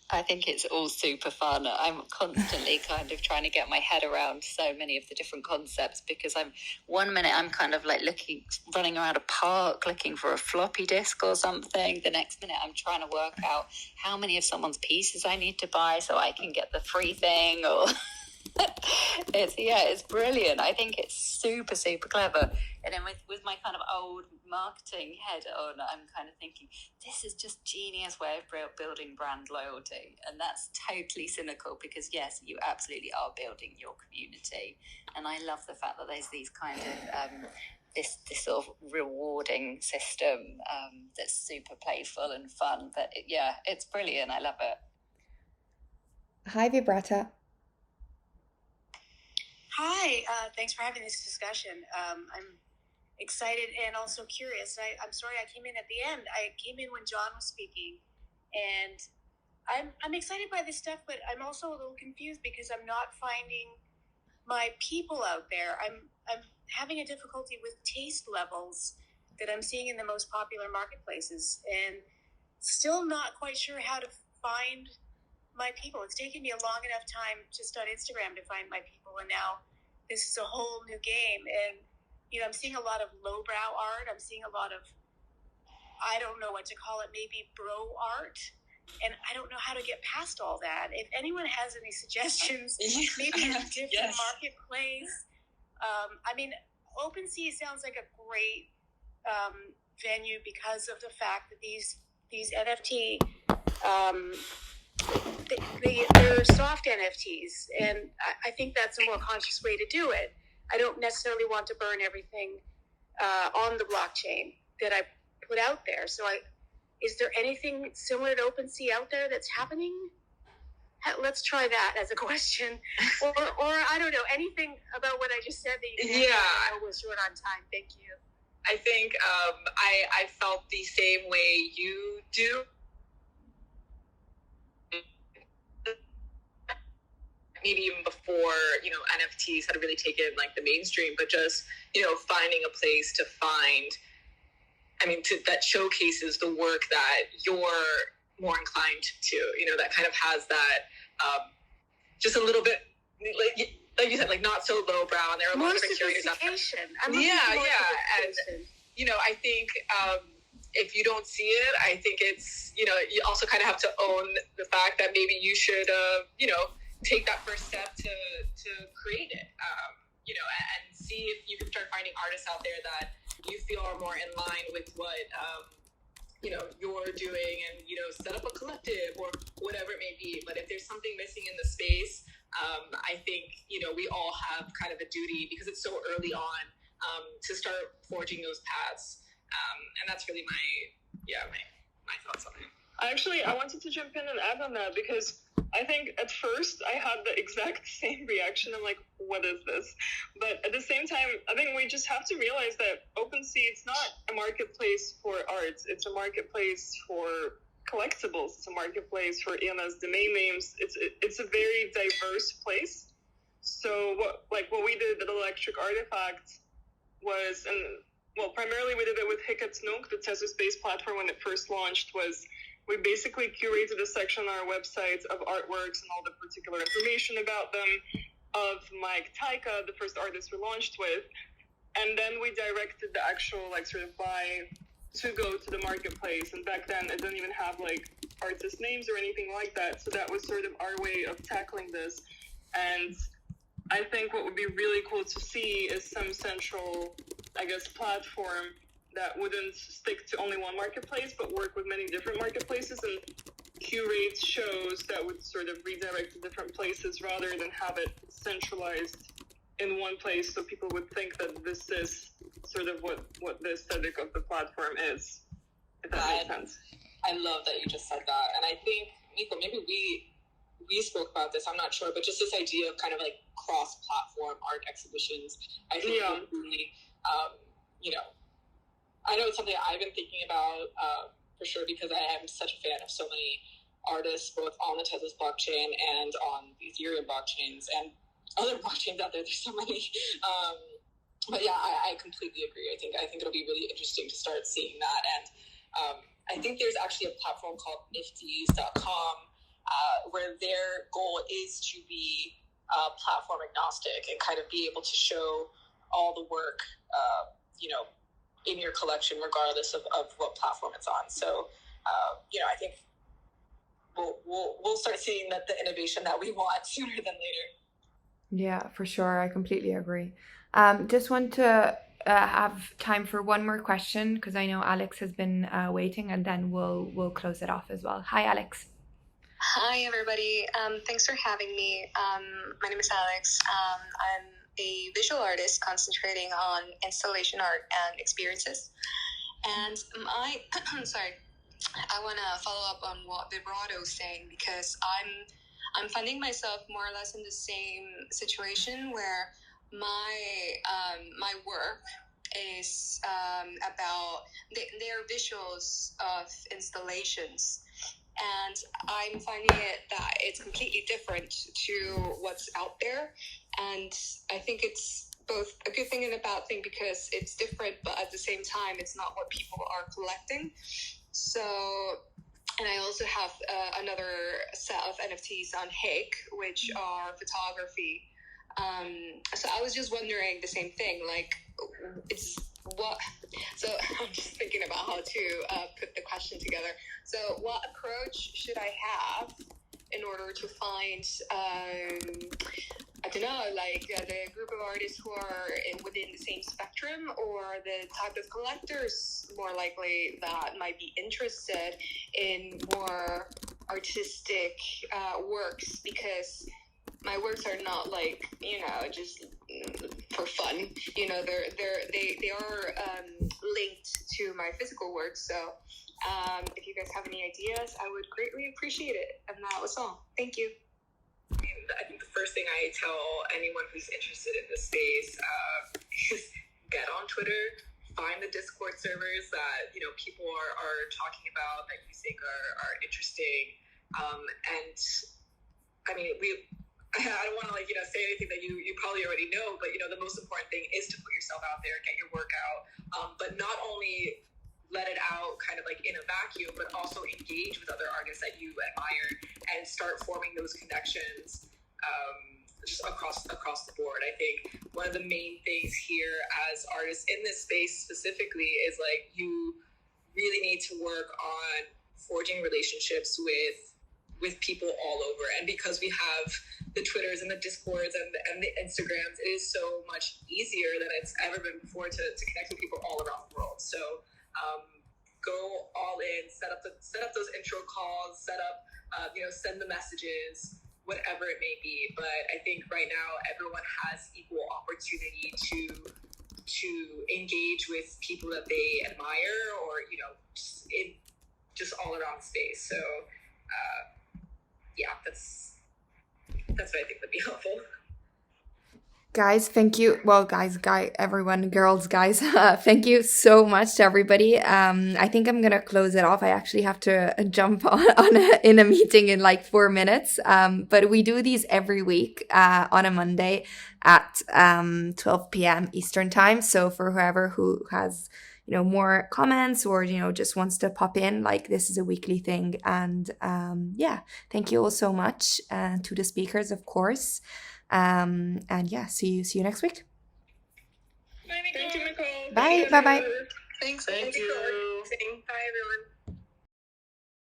I think it's all super fun. I'm constantly kind of trying to get my head around so many of the different concepts, because one minute I'm kind of like running around a park looking for a floppy disk or something. The next minute I'm trying to work out how many of someone's pieces I need to buy so I can get the free thing, or it's brilliant. I think it's super, super clever. And then with my kind of old marketing head on, I'm kind of thinking, this is just genius way of building brand loyalty. And that's totally cynical, because yes, you absolutely are building your community. And I love the fact that there's these kind of this sort of rewarding system that's super playful and fun. But it's brilliant. I love it. Hi, Vibrata. Hi, thanks for having this discussion. I'm excited and also curious. I'm sorry I came in at the end. I came in when John was speaking, and I'm excited by this stuff, but I'm also a little confused because I'm not finding my people out there. I'm having a difficulty with taste levels that I'm seeing in the most popular marketplaces, and still not quite sure how to find my people. It's taken me a long enough time just on Instagram to find my people, and now this is a whole new game. And I'm seeing a lot of lowbrow art. I'm seeing a lot of, I don't know what to call it, maybe bro art, and I don't know how to get past all that. If anyone has any suggestions, maybe a different marketplace. OpenSea sounds like a great venue because of the fact that these NFT they're soft NFTs, and I think that's a more conscious way to do it. I don't necessarily want to burn everything on the blockchain that I put out there. So is there anything similar to OpenSea out there that's happening? Let's try that as a question. Or I don't know, anything about what I just said that you was short on time. Thank you. I think I felt the same way you do. Maybe even before, NFTs had really taken like the mainstream, but just, finding a place to find, that showcases the work that you're more inclined to, that kind of has that, just a little bit, like you said, like not so lowbrow, and there are a lot of different curators out there. And, I think, if you don't see it, I think it's, you also kind of have to own the fact that maybe you should, take that first step to create it, and see if you can start finding artists out there that you feel are more in line with what, you're doing, and, set up a collective or whatever it may be. But if there's something missing in the space, I think, we all have kind of a duty, because it's so early on, to start forging those paths. And that's really my thoughts on it. Actually, I wanted to jump in and add on that, because I think at first I had the exact same reaction. I'm like, what is this? But at the same time, I think we just have to realize that OpenSea, it's not a marketplace for arts. It's a marketplace for collectibles. It's a marketplace for EMS domain names. It's a very diverse place. So what we did at Electric Artifact was, primarily we did it with Hicketsnook, the Tesla Space platform, when it first launched, was we basically curated a section on our website of artworks and all the particular information about them, of Mike Taika, the first artist we launched with. And then we directed the actual, sort of buy to go to the marketplace. And back then, it didn't even have, artist names or anything like that. So that was sort of our way of tackling this. And I think what would be really cool to see is some central, platform that wouldn't stick to only one marketplace, but work with many different marketplaces and curate shows that would sort of redirect to different places rather than have it centralized in one place, so people would think that this is sort of what the aesthetic of the platform is, if that makes sense. I love that you just said that. And I think, Nico, maybe we spoke about this, I'm not sure, but just this idea of kind of cross-platform art exhibitions, I think would be, I know it's something I've been thinking about for sure, because I am such a fan of so many artists both on the Tezos blockchain and on the Ethereum blockchains and other blockchains out there. There's so many. But yeah, I completely agree. I think it'll be really interesting to start seeing that. And I think there's actually a platform called nifties.com where their goal is to be platform agnostic and kind of be able to show all the work, in your collection, regardless of what platform it's on. So, I think we'll start seeing the innovation that we want sooner than later. Yeah, for sure. I completely agree. Just want to have time for one more question because I know Alex has been waiting, and then we'll close it off as well. Hi, Alex. Hi, everybody. Thanks for having me. My name is Alex. I'm a visual artist concentrating on installation art and experiences. And I want to follow up on what Vibrato is saying, because I'm finding myself more or less in the same situation where my work is about their visuals of installations, and I'm finding it that it's completely different to what's out there. And I think it's both a good thing and a bad thing because it's different, but at the same time, it's not what people are collecting. So, and I also have another set of NFTs on Hake, which are photography. So I was just wondering the same thing, like, so I'm just thinking about how to put the question together. So what approach should I have in order to find, I don't know, like the group of artists who are within the same spectrum, or the type of collectors more likely that might be interested in more artistic works, because my works are not like, just for fun. They are linked to my physical work. So if you guys have any ideas, I would greatly appreciate it. And that was all. Thank you. I think the first thing I tell anyone who's interested in this space is get on Twitter, find the Discord servers that people are talking about that you think are interesting, and I mean I don't want to say anything that you probably already know, but the most important thing is to put yourself out there, get your work out, but not only let it out kind of like in a vacuum, but also engage with other artists that you admire and start forming those connections just across the board. I think one of the main things here as artists in this space specifically is you really need to work on forging relationships with people all over. And because we have the Twitters and the Discords and the Instagrams, it is so much easier than it's ever been before to connect with people all around the world. So go all in, set up those intro calls, send the messages, whatever it may be. But I think right now everyone has equal opportunity to engage with people that they admire, or just all around the space. So that's what I think would be helpful. Guys, thank you. Well, everyone, girls, guys, thank you so much to everybody. I think I'm gonna close it off. I actually have to jump in a meeting in 4 minutes. But we do these every week on a Monday at 12 p.m. Eastern time. So for whoever who has more comments or just wants to pop in, this is a weekly thing. And thank you all so much to the speakers, of course. And see you next week. Thank you, Nicole. Bye. Bye. Thanks. Thank you. Bye, everyone.